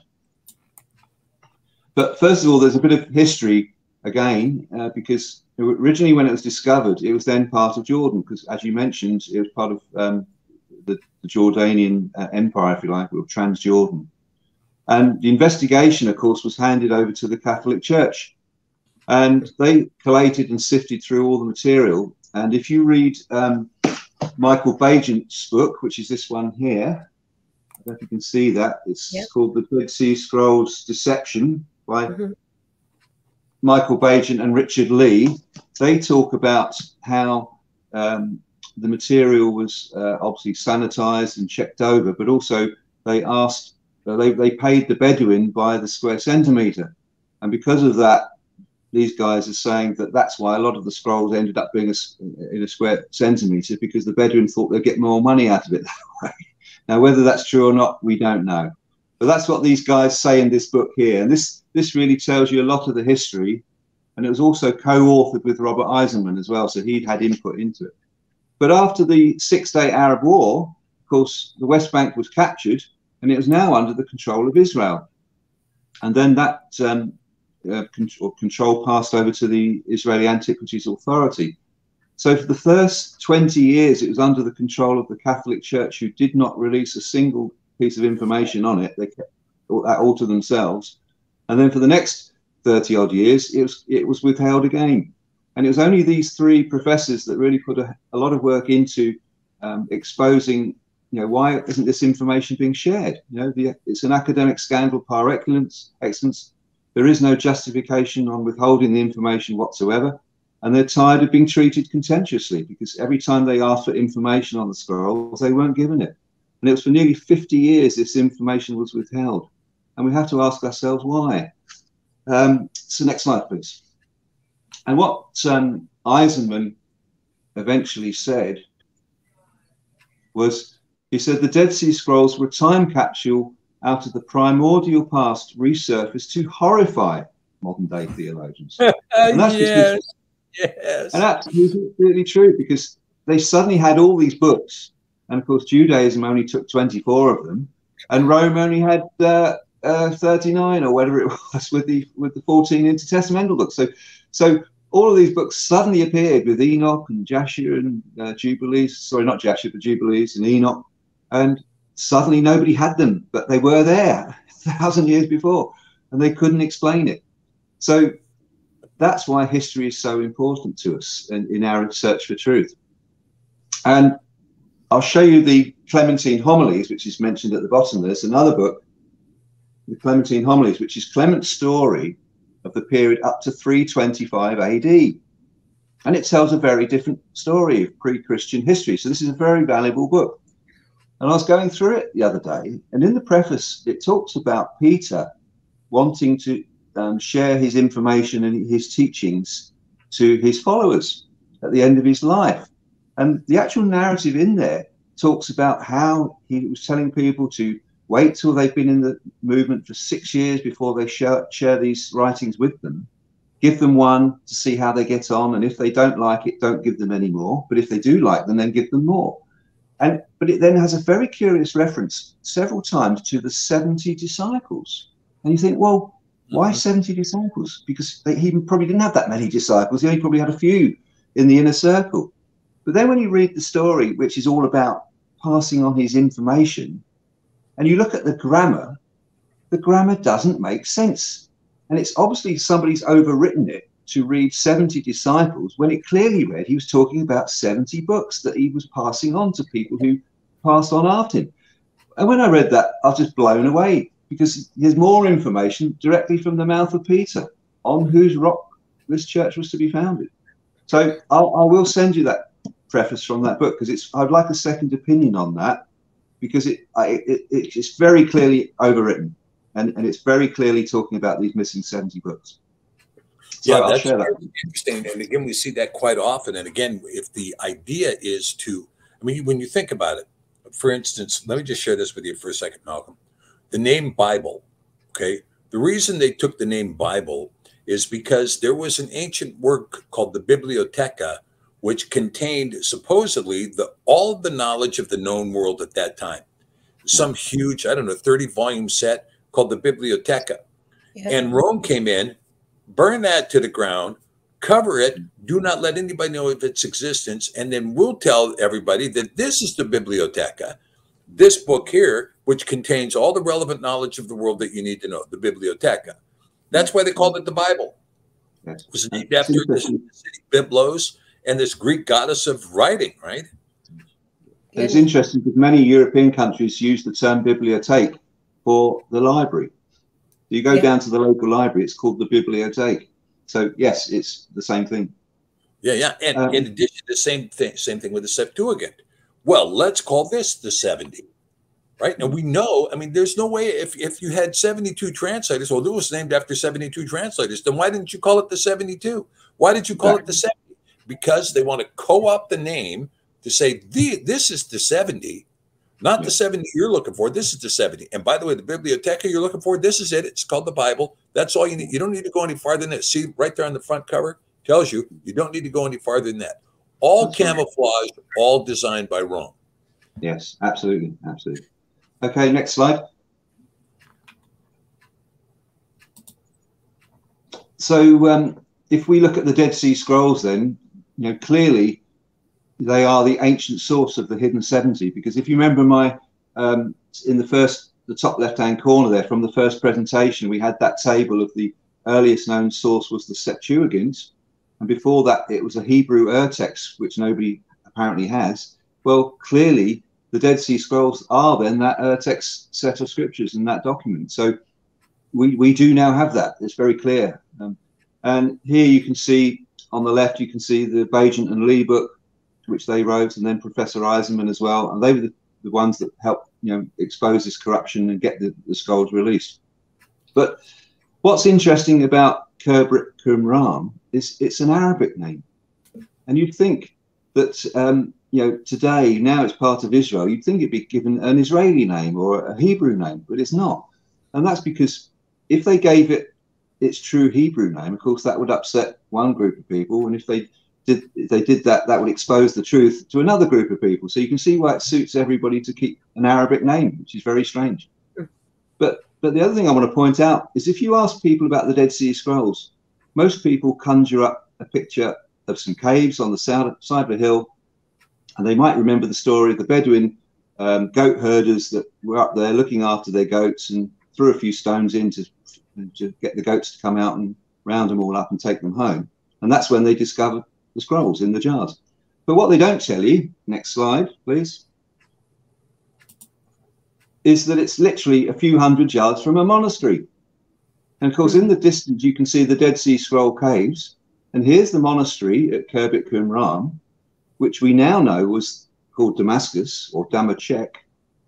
But first of all, there's a bit of history again, because originally when it was discovered, it was then part of Jordan, because as you mentioned, it was part of the Jordanian Empire, if you like, or Transjordan. And the investigation, of course, was handed over to the Catholic Church. And they collated and sifted through all the material. And if you read Michael Bajent's book, which is this one here, I don't know if you can see that, it's called The Dead Sea Scrolls Deception by Michael Bajent and Richard Lee. They talk about how the material was obviously sanitized and checked over, but also they asked, they paid the Bedouin by the square centimeter. And because of that, these guys are saying that that's why a lot of the scrolls ended up being in a square centimeter, because the Bedouin thought they'd get more money out of it that way. Now, whether that's true or not, we don't know. But that's what these guys say in this book here. And this really tells you a lot of the history. And it was also co-authored with Robert Eisenman as well, so he'd had input into it. But after the Six-Day Arab War, of course, the West Bank was captured, and it was now under the control of Israel. And then that control passed over to the Israeli Antiquities Authority. So for the first 20 years, it was under the control of the Catholic Church, who did not release a single piece of information on it. They kept that all to themselves. And then for the next 30 odd years, it was withheld again. And it was only these three professors that really put a lot of work into exposing, you know, why isn't this information being shared? You know, it's an academic scandal par excellence. There is no justification on withholding the information whatsoever. And they're tired of being treated contemptuously, because every time they asked for information on the scrolls, they weren't given it. And it was for nearly 50 years this information was withheld. And we have to ask ourselves why. So next slide, please. And what Eisenman eventually said was, he said, the Dead Sea Scrolls were a time capsule out of the primordial past resurfaced to horrify modern day theologians. And that's yes. And that's really true, because they suddenly had all these books. And of course, Judaism only took 24 of them, and Rome only had 39 or whatever it was with the 14 intertestamental books. So all of these books suddenly appeared with Enoch and Jasher and Jubilees. Sorry, not Jasher, but Jubilees and Enoch. And suddenly nobody had them, but they were there 1,000 years before, and they couldn't explain it. So that's why history is so important to us in our search for truth. And I'll show you the Clementine Homilies, which is mentioned at the bottom. There's another book, the Clementine Homilies, which is Clement's story of the period up to 325 AD. And it tells a very different story of pre-Christian history. So this is a very valuable book. And I was going through it the other day, and in the preface, it talks about Peter wanting to share his information and his teachings to his followers at the end of his life. And the actual narrative in there talks about how he was telling people to wait till they've been in the movement for 6 years before they share these writings with them. Give them one to see how they get on, and if they don't like it, don't give them any more. But if they do like them, then give them more. But it then has a very curious reference several times to the 70 disciples. And you think, well, why 70 disciples? Because he probably didn't have that many disciples. He only probably had a few in the inner circle. But then when you read the story, which is all about passing on his information, and you look at the grammar doesn't make sense. And it's obviously somebody's overwritten it to read 70 disciples when it clearly read he was talking about 70 books that he was passing on to people who passed on after him. And when I read that, I was just blown away, because there's more information directly from the mouth of Peter on whose rock this church was to be founded. So I will send you that preface from that book, because I'd like a second opinion on that, because it's very clearly overwritten, and it's very clearly talking about these missing 70 books. So yeah, I'll that's share that. interesting. And again, we see that quite often. And again, if the idea is to, I mean, when you think about it, for instance, let me just share this with you for a second, Malcolm. The name Bible, okay? The reason they took the name Bible is because there was an ancient work called the Bibliotheca, which contained supposedly all of the knowledge of the known world at that time. Some huge, I don't know, 30-volume set called the Bibliotheca. Yeah. And Rome came in, burned that to the ground, cover it, do not let anybody know of its existence, and then we'll tell everybody that this is the Bibliotheca, this book here, which contains all the relevant knowledge of the world that you need to know, the Bibliotheca. That's why they called it the Bible. It was named after the city Byblos and this Greek goddess of writing, right? It's interesting because many European countries use the term bibliothèque for the library. You go down to the local library, it's called the bibliothèque. So yes, it's the same thing. Yeah. And in addition, the same thing with the Septuagint. Well, let's call this the 70, right? And we know, I mean, there's no way if you had 72 translators, well, it was named after 72 translators, then why didn't you call it the 72? Why did you call it the 70? Because they want to co-opt the name to say, this is the 70, not the 70 you're looking for. This is the 70. And by the way, the Bibliotheca you're looking for, this is it. It's called the Bible. That's all you need. You don't need to go any farther than that. See, right there on the front cover tells you don't need to go any farther than that. All camouflage, all designed by Rome. Yes, absolutely. Absolutely. Okay, next slide. So if we look at the Dead Sea Scrolls, then, clearly they are the ancient source of the hidden 70, because if you remember in the top left-hand corner there, from the first presentation, we had that table of the earliest known source was the Septuagint. And before that, it was a Hebrew text, which nobody apparently has. Well, clearly, the Dead Sea Scrolls are then that text set of scriptures in that document. So we do now have that. It's very clear. And here you can see, on the left, you can see the Bajan and Lee book, which they wrote, and then Professor Eisenman as well. And they were the ones that helped, expose this corruption and get the scrolls released. But what's interesting about Khirbet Qumran is it's an Arabic name. And you'd think that, today, now it's part of Israel, you'd think it'd be given an Israeli name or a Hebrew name, but it's not. And that's because if they gave it its true Hebrew name, of course, that would upset one group of people. And if they did that, that would expose the truth to another group of people. So you can see why it suits everybody to keep an Arabic name, which is very strange. But the other thing I want to point out is if you ask people about the Dead Sea Scrolls, most people conjure up a picture of some caves on the side of a hill, and they might remember the story of the Bedouin goat herders that were up there looking after their goats and threw a few stones in to get the goats to come out and round them all up and take them home. And that's when they discovered the scrolls in the jars. But what they don't tell you, next slide, please, is that it's literally a few hundred yards from a monastery. And of course, in the distance, you can see the Dead Sea Scroll caves. And here's the monastery at Khirbet Qumran, which we now know was called Damascus or Damashek.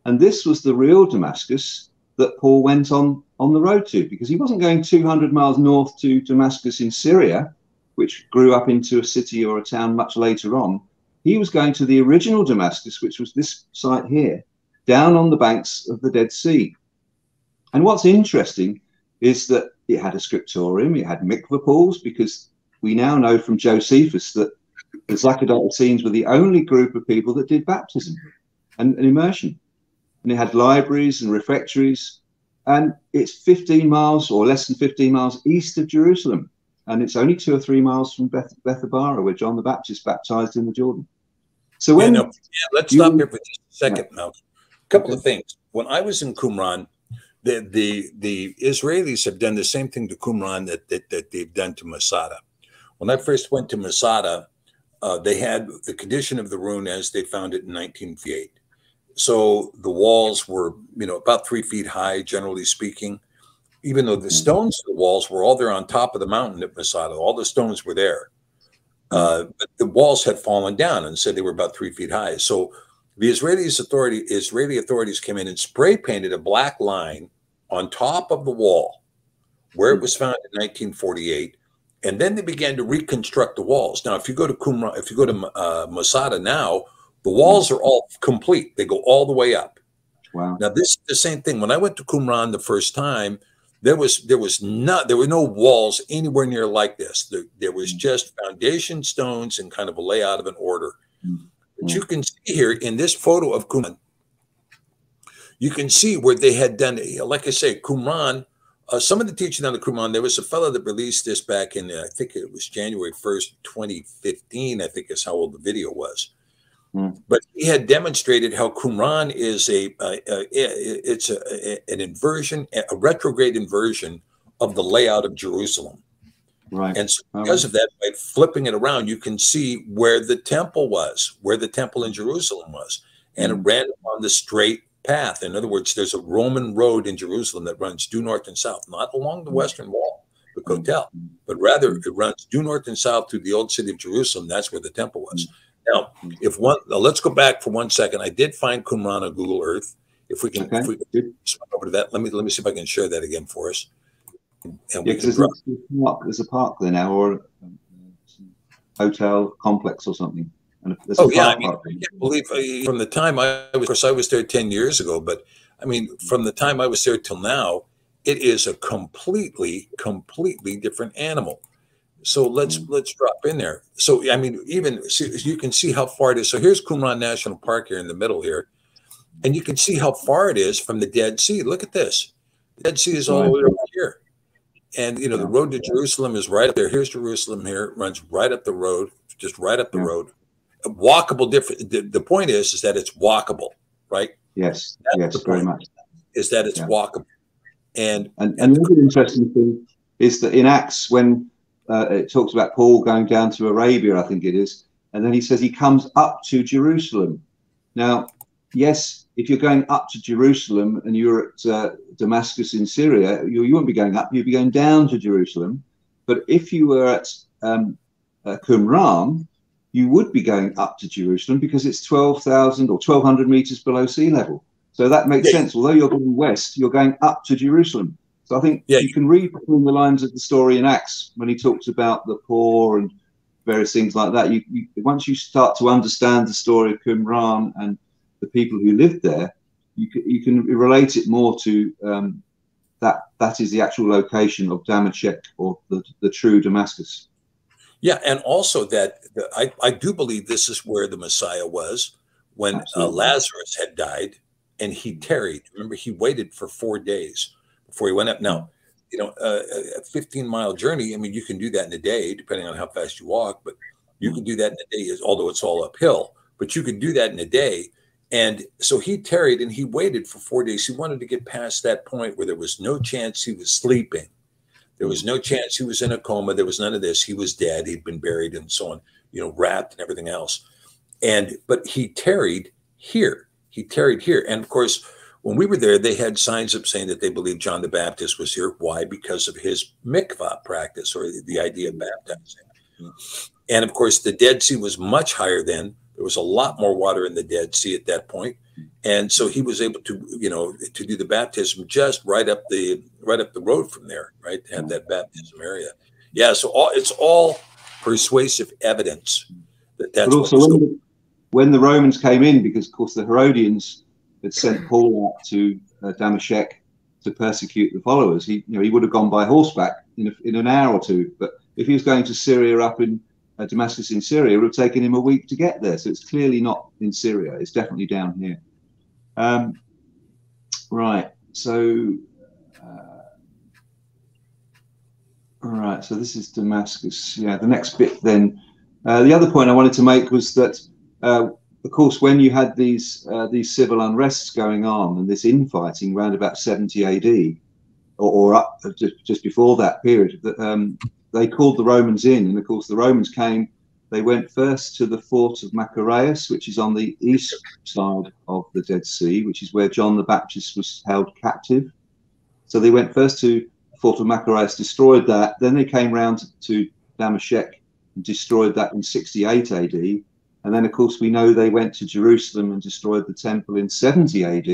And this was the real Damascus that Paul went on the road to, because he wasn't going 200 miles north to Damascus in Syria, which grew up into a city or a town much later on. He was going to the original Damascus, which was this site here, down on the banks of the Dead Sea. And what's interesting is that it had a scriptorium, it had mikveh pools, because we now know from Josephus that the Zadokite Essenes were the only group of people that did baptism and immersion. And it had libraries and refectories, and it's 15 miles or less than 15 miles east of Jerusalem. And it's only 2 or 3 miles from Bethabara, where John the Baptist baptized in the Jordan. So when let's stop here for just a second, Malcolm. A couple of things. When I was in Qumran, the Israelis have done the same thing to Qumran that they've done to Masada. When I first went to Masada, they had the condition of the ruin as they found it in 1958. So the walls were, about 3 feet high, generally speaking. Even though the stones of the walls were all there on top of the mountain at Masada, all the stones were there. But the walls had fallen down and said they were about 3 feet high. So the Israeli authorities came in and spray painted a black line on top of the wall where it was found in 1948. And then they began to reconstruct the walls. Now, if you go to Qumran, if you go to Masada now, the walls are all complete. They go all the way up. Wow. Now, this is the same thing. When I went to Qumran the first time, there were no walls anywhere near like this. There was just foundation stones and kind of a layout of an order. But you can see here in this photo of Qumran, you can see where they had done, like I say, Qumran. Some of the teaching on the Qumran, there was a fellow that released this back in, I think it was January 1st, 2015, I think is how old the video was. But he had demonstrated how Qumran is an inversion, a retrograde inversion of the layout of Jerusalem. Right. And so because of that, by flipping it around, you can see where the temple was, where the temple in Jerusalem was. And it ran on the straight path. In other words, there's a Roman road in Jerusalem that runs due north and south, not along the western wall, the Kotel, but rather it runs due north and south through the old city of Jerusalem. That's where the temple was. Now, let's go back for 1 second. I did find Qumran on Google Earth. If we can swap over to that, let me see if I can share that again for us. And there's a park there now, or a hotel complex or something. And I can't believe from the time of course, I was there 10 years ago, but I mean, from the time I was there till now, it is a completely different animal. So let's drop in there. So, I mean, you can see how far it is. So here's Qumran National Park here in the middle here. And you can see how far it is from the Dead Sea. Look at this. The Dead Sea is all the way over here. And, the road to Jerusalem is right up there. Here's Jerusalem here. It runs right up the road, just right up the road. Walkable different. The point is that it's walkable, right? Yes. Yes, very much. Is that it's walkable. And another interesting thing is that in Acts, when it talks about Paul going down to Arabia, I think it is, and then he says he comes up to Jerusalem. Now, yes, if you're going up to Jerusalem and you're at Damascus in Syria, you won't be going up, you'd be going down to Jerusalem. But if you were at Qumran, you would be going up to Jerusalem because it's 12,000 or 1,200 meters below sea level. So that makes sense. Although you're going west, you're going up to Jerusalem. So I think you can read between the lines of the story in Acts when he talks about the poor and various things like that. Once you start to understand the story of Qumran and the people who lived there, you can relate it more to that is the actual location of Damascus, or the true Damascus. Yeah, and also that I do believe this is where the Messiah was when Lazarus had died, and he tarried. Remember, he waited for 4 days before he went up. Now, a 15-mile journey, I mean, you can do that in a day, depending on how fast you walk, but you can do that in a day, although it's all uphill, but you can do that in a day. And so he tarried and he waited for 4 days. He wanted to get past that point where there was no chance he was sleeping. There was no chance he was in a coma. There was none of this. He was dead. He'd been buried and so on, wrapped and everything else. But he tarried here. He tarried here. And of course, when we were there, they had signs up saying that they believed John the Baptist was here. Why? Because of his mikvah practice, or the idea of baptizing. And of course, the Dead Sea was much higher then. There was a lot more water in the Dead Sea at that point. And so he was able to, to do the baptism just right up the road from there, right? To have that baptism area. Yeah. So it's all persuasive evidence that's but also when the Romans came in, because of course the Herodians had sent Paul out to Damascus to persecute the followers. He would have gone by horseback in an hour or two. But if he was going to Syria, up in Damascus in Syria, it would have taken him a week to get there. So it's clearly not in Syria. It's definitely down here. Right. So, all right. So this is Damascus. Yeah. The next bit then. The other point I wanted to make was that of course, when you had these civil unrests going on and this infighting around about 70 AD, or up just before that period, they called the Romans in, and of course the Romans came. They went first to the fort of Machaerus, which is on the east side of the Dead Sea, which is where John the Baptist was held captive. So they went first to the fort of Machaerus, destroyed that. Then they came round to Damascus and destroyed that in 68 AD. And then, of course, we know they went to Jerusalem and destroyed the temple in 70 AD.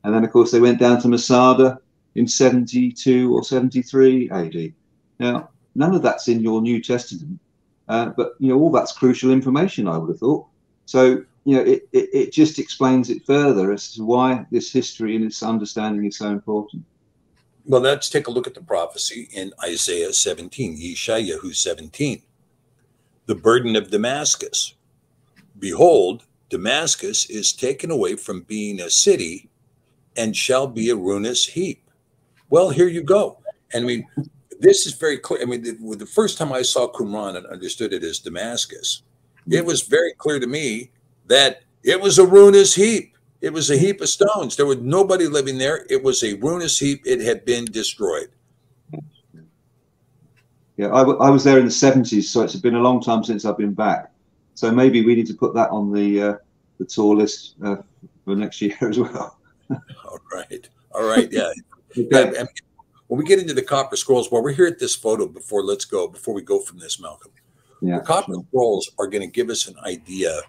And then, of course, they went down to Masada in 72 or 73 AD. Now, none of that's in your New Testament, but, you know, all that's crucial information, I would have thought. So, you know, it just explains it further as to why this history and its understanding is so important. Well, let's take a look at the prophecy in Isaiah 17, Yeshayahu 17. The burden of Damascus. Behold, Damascus is taken away from being a city and shall be a ruinous heap. Well, here you go. And I mean, this is very clear. I mean, the first time I saw Qumran and understood it as Damascus, it was very clear to me that it was a ruinous heap. It was a heap of stones. There was nobody living there. It was a ruinous heap. It had been destroyed. Yeah, I was there in the 70s, so it's been a long time since I've been back. So maybe we need to put that on the tour list for next year as well. All right, yeah. Okay. I mean, when we get into the copper scrolls, while we're here at this photo, before we go from this, Malcolm, the copper scrolls are going to give us an idea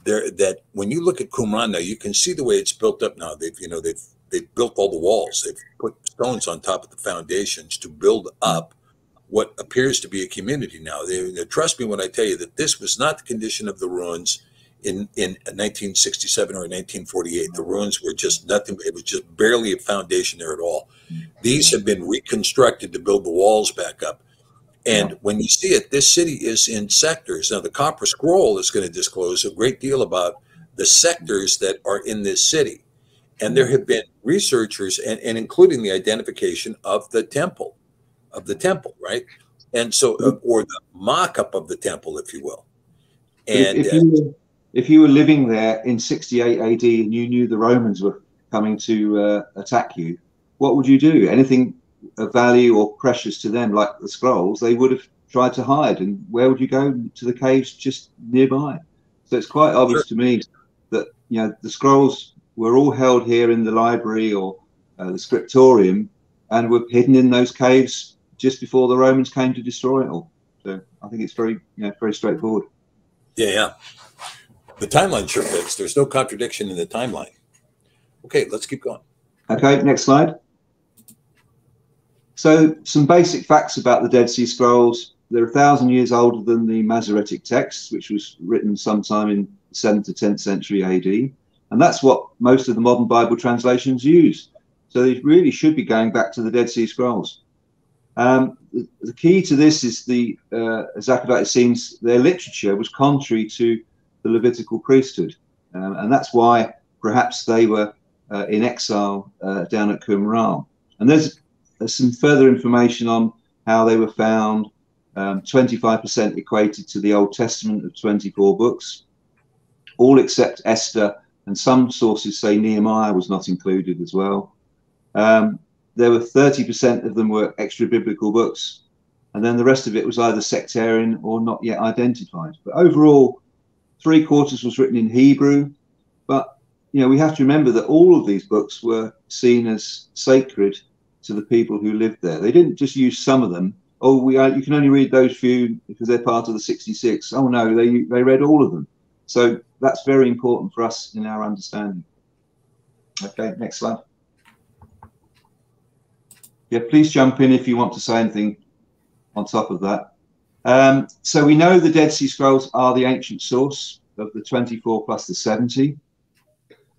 there that when you look at Qumran now, you can see the way it's built up now. They've built all the walls. They've put stones on top of the foundations to build up what appears to be a community now. They trust me when I tell you that this was not the condition of the ruins in 1967 or 1948. The ruins were just nothing. It was just barely a foundation there at all. These have been reconstructed to build the walls back up. And when you see it, this city is in sectors. Now, the Copper Scroll is going to disclose a great deal about the sectors that are in this city. And there have been researchers, and including the identification of the temple, right? And so, or the mock-up of the temple, if you will. And if you were living there in 68 AD and you knew the Romans were coming to attack you, what would you do? Anything of value or precious to them, like the scrolls, they would have tried to hide. And where would you go? To the caves just nearby. So it's quite obvious to me that, you know, the scrolls were all held here in the library or the scriptorium and were hidden in those caves just before the Romans came to destroy it all. So I think it's very, very straightforward. Yeah. The timeline sure fits. There's no contradiction in the timeline. Okay, let's keep going. Okay, next slide. So some basic facts about the Dead Sea Scrolls. They're 1,000 years older than the Masoretic text, which was written sometime in the 7th to 10th century AD. And that's what most of the modern Bible translations use. So they really should be going back to the Dead Sea Scrolls. The key to this is the Zadokite Essenes, their literature was contrary to the Levitical priesthood. And that's why perhaps they were in exile down at Qumran. And there's some further information on how they were found. 25% equated to the Old Testament of 24 books, all except Esther, and some sources say Nehemiah was not included as well. There were 30% of them were extra biblical books, and then the rest of it was either sectarian or not yet identified. But overall, 3/4 was written in Hebrew. But we have to remember that all of these books were seen as sacred to the people who lived there. They didn't just use some of them. Oh, you can only read those few because they're part of the 66. Oh no, they read all of them. So that's very important for us in our understanding. Okay, next slide. Yeah, please jump in if you want to say anything on top of that. So we know the Dead Sea Scrolls are the ancient source of the 24 plus the 70.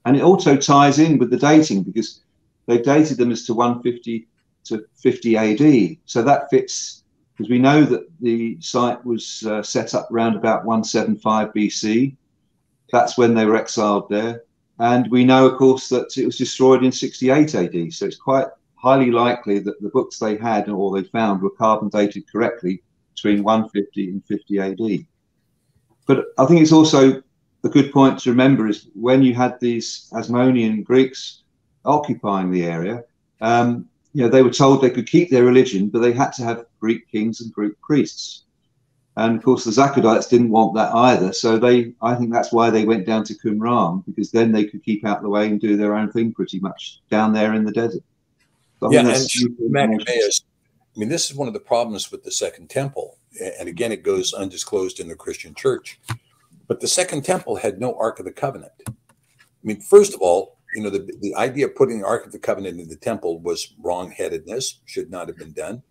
And it also ties in with the dating because they've dated them as to 150 to 50 AD. So that fits because we know that the site was set up around about 175 BC. That's when they were exiled there. And we know, of course, that it was destroyed in 68 AD. So it's quite highly likely that the books they had or they found were carbon dated correctly between 150 and 50 AD. But I think it's also a good point to remember is when you had these Hasmonean Greeks occupying the area, you know, they were told they could keep their religion, but they had to have Greek kings and Greek priests. And of course, the Zadokites didn't want that either. So I think that's why they went down to Qumran, because then they could keep out of the way and do their own thing pretty much down there in the desert. So yeah, and Maccabeus, I mean, this is one of the problems with the Second Temple. And again, it goes undisclosed in the Christian church. But the Second Temple had no Ark of the Covenant. I mean, first of all, you know, the idea of putting the Ark of the Covenant in the temple was wrong-headedness, should not have been done.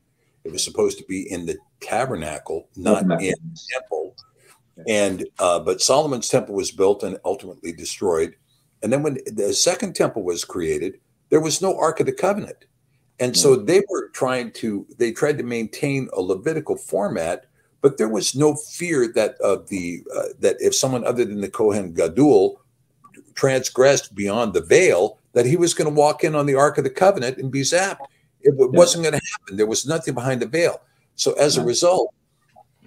It was supposed to be in the tabernacle, not in the temple. And but Solomon's temple was built and ultimately destroyed. And then when the Second Temple was created, there was no Ark of the Covenant. And so they tried to maintain a Levitical format, but there was no fear that that if someone other than the Kohen Gadol transgressed beyond the veil, that he was going to walk in on the Ark of the Covenant and be zapped. It wasn't going to happen. There was nothing behind the veil. So as a result,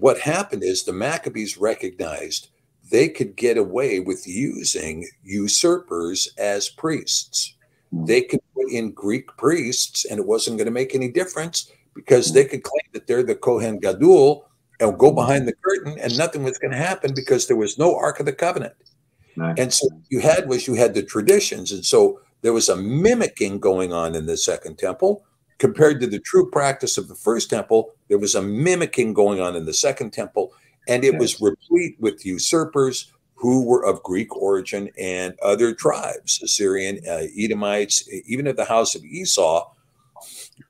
what happened is the Maccabees recognized they could get away with using usurpers as priests. They could put in Greek priests, and it wasn't going to make any difference because they could claim that they're the Kohen Gadol and go behind the curtain, and nothing was going to happen because there was no Ark of the Covenant. And so you had the traditions, and so there was a mimicking going on in the Second Temple compared to the true practice of the First Temple. There was a mimicking going on in the Second Temple, and it was replete with usurpers who were of Greek origin and other tribes, Assyrian, Edomites, even of the house of Esau,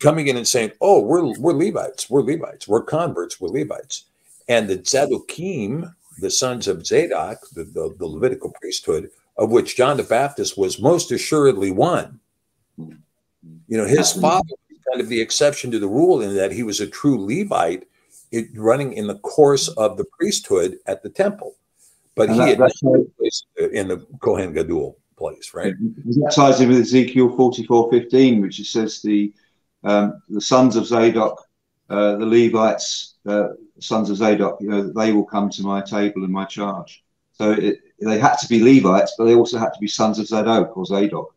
coming in and saying, "Oh, we're Levites, we're converts, we're Levites," and the Zadokim, the sons of Zadok, the Levitical priesthood, of which John the Baptist was most assuredly one. You know, his father was kind of the exception to the rule in that he was a true Levite, running in the course of the priesthood at the temple. But he had place in the Kohen Gadol place, right? That ties in with Ezekiel 44:15, which says the sons of Zadok, the Levites, sons of Zadok, you know, they will come to my table in my charge. So they had to be Levites, but they also had to be sons of Zadok or Zadok.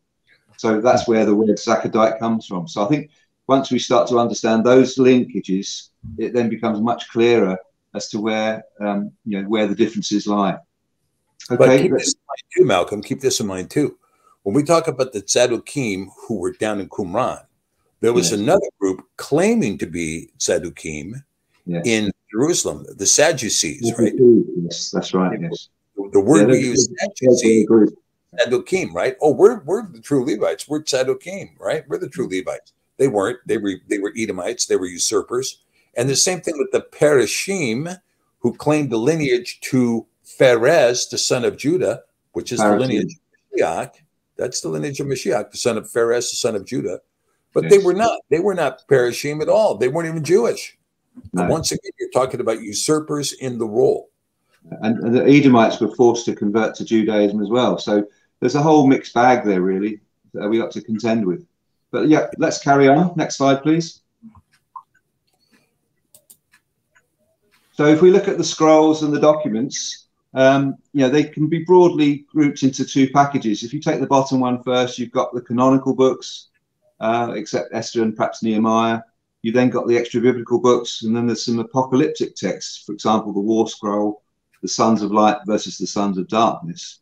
So that's where the word Zakadite comes from. So I think once we start to understand those linkages, it then becomes much clearer as to where you know, where the differences lie. Okay, but keep this in mind too, Malcolm. Keep this in mind too. When we talk about the Zadokim who were down in Qumran, there was another group claiming to be Zadokim in Jerusalem, the Sadducees, right? Yes, that's right. Yes, the word we use, Sadducee, Zadokim, right? Oh, we're the true Levites. We're Zadokim, right? We're the true Levites. They weren't. They were Edomites. They were usurpers. And the same thing with the Perishim, who claimed the lineage to Pharez, the son of Judah, which is the lineage of Mashiach. That's the lineage of Mashiach, the son of Pharez, the son of Judah. But they were not. They were not Perishim at all. They weren't even Jewish. No. And once again, you're talking about usurpers in the role. And the Edomites were forced to convert to Judaism as well. So there's a whole mixed bag there, really, that we got to contend with. But yeah, let's carry on. Next slide, please. So if we look at the scrolls and the documents, you know, they can be broadly grouped into two packages. If you take the bottom one first, you've got the canonical books, except Esther and perhaps Nehemiah. You then got the extra biblical books, and then there's some apocalyptic texts, for example, the War Scroll, the Sons of Light versus the Sons of Darkness.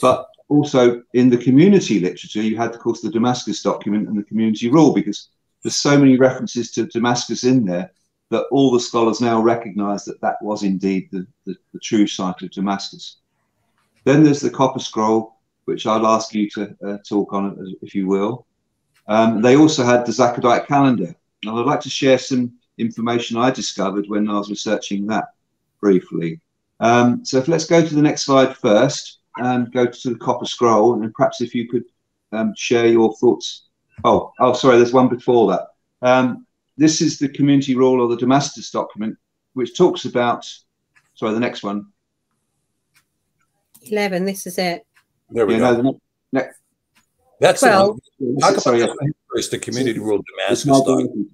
But also in the community literature, you had, of course, the Damascus document and the community rule, because there's so many references to Damascus in there that all the scholars now recognize that that was indeed the true site of Damascus. Then there's the Copper Scroll, which I'll ask you to talk on, if you will. They also had the Zakadite calendar. And I'd like to share some information I discovered when I was researching that briefly. So let's go to the next slide first and go to the Copper Scroll. And perhaps if you could share your thoughts. Oh, sorry, there's one before that. This is the community rule or the Damascus document, which talks about, sorry, the next one. 11, this is it. There we go. No, next. That's 12. Talk about first, the community rule Damascus document.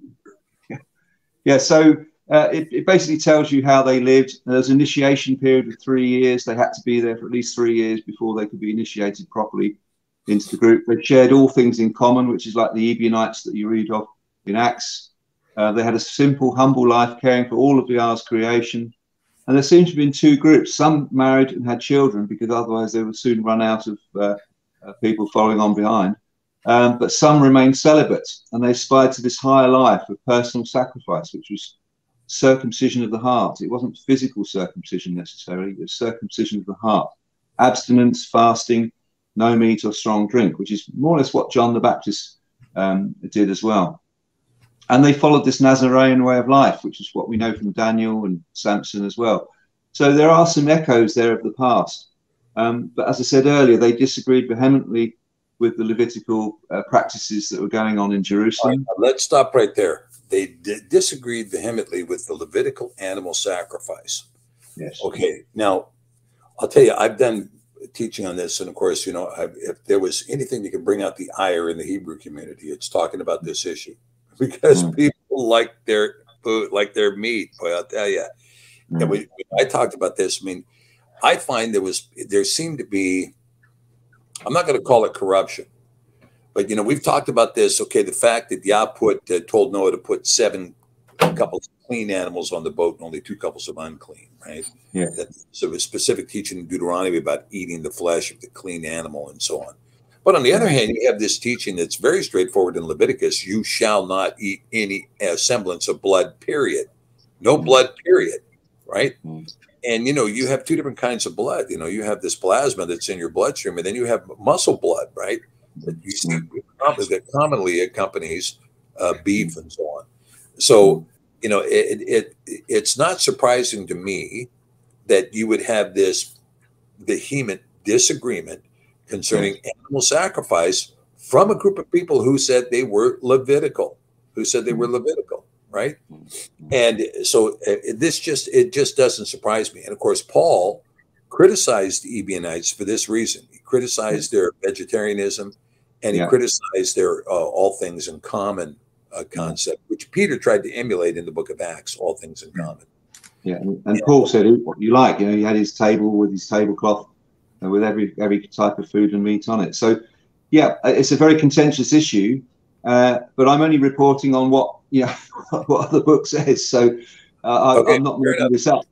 Yeah, so It basically tells you how they lived. There's an initiation period of 3 years. They had to be there for at least 3 years before they could be initiated properly into the group. They shared all things in common, which is like the Ebionites that you read of in Acts. They had a simple, humble life, caring for all of Yah's creation. And there seems to have been two groups. Some married and had children, because otherwise they would soon run out of people following on behind. But some remained celibate, and they aspired to this higher life of personal sacrifice, which was circumcision of the heart. It wasn't physical circumcision necessarily, it was circumcision of the heart. Abstinence, fasting, no meat or strong drink, which is more or less what John the Baptist did as well. And they followed this Nazarene way of life, which is what we know from Daniel and Samson as well. So there are some echoes there of the past. But as I said earlier, they disagreed vehemently with the Levitical practices that were going on in Jerusalem. Right, let's stop right there. They disagreed vehemently with the Levitical animal sacrifice. Yes. Okay. Now, I'll tell you, I've done teaching on this, and of course, you know, if there was anything that could bring out the ire in the Hebrew community, it's talking about this issue, because people like their food, like their meat. Boy, I'll tell you. And when I talked about this, I mean, I find there seemed to be, I'm not going to call it corruption, but, you know, we've talked about this. Okay, the fact that Yah told Noah to put 7 couples of clean animals on the boat and only 2 couples of unclean, right? Yeah. So a specific teaching in Deuteronomy about eating the flesh of the clean animal and so on. But on the other hand, you have this teaching that's very straightforward in Leviticus: you shall not eat any semblance of blood, period. No blood, period, right? And, you know, you have 2 different kinds of blood. You know, you have this plasma that's in your bloodstream, and then you have muscle blood, right? That you see that commonly accompanies beef and so on. So, you know, it's not surprising to me that you would have this vehement disagreement concerning animal sacrifice from a group of people who said they were Levitical, right? And so it just doesn't surprise me. And of course, Paul criticized the Ebionites for this reason. He criticized their vegetarianism, and he criticized their all things in common concept, which Peter tried to emulate in the book of Acts, all things in common. Yeah, and Paul said, what you like, you know, he had his table with his tablecloth with every type of food and meat on it. So, yeah, it's a very contentious issue, but I'm only reporting on what, you know, what the book says. So I'm not making this up.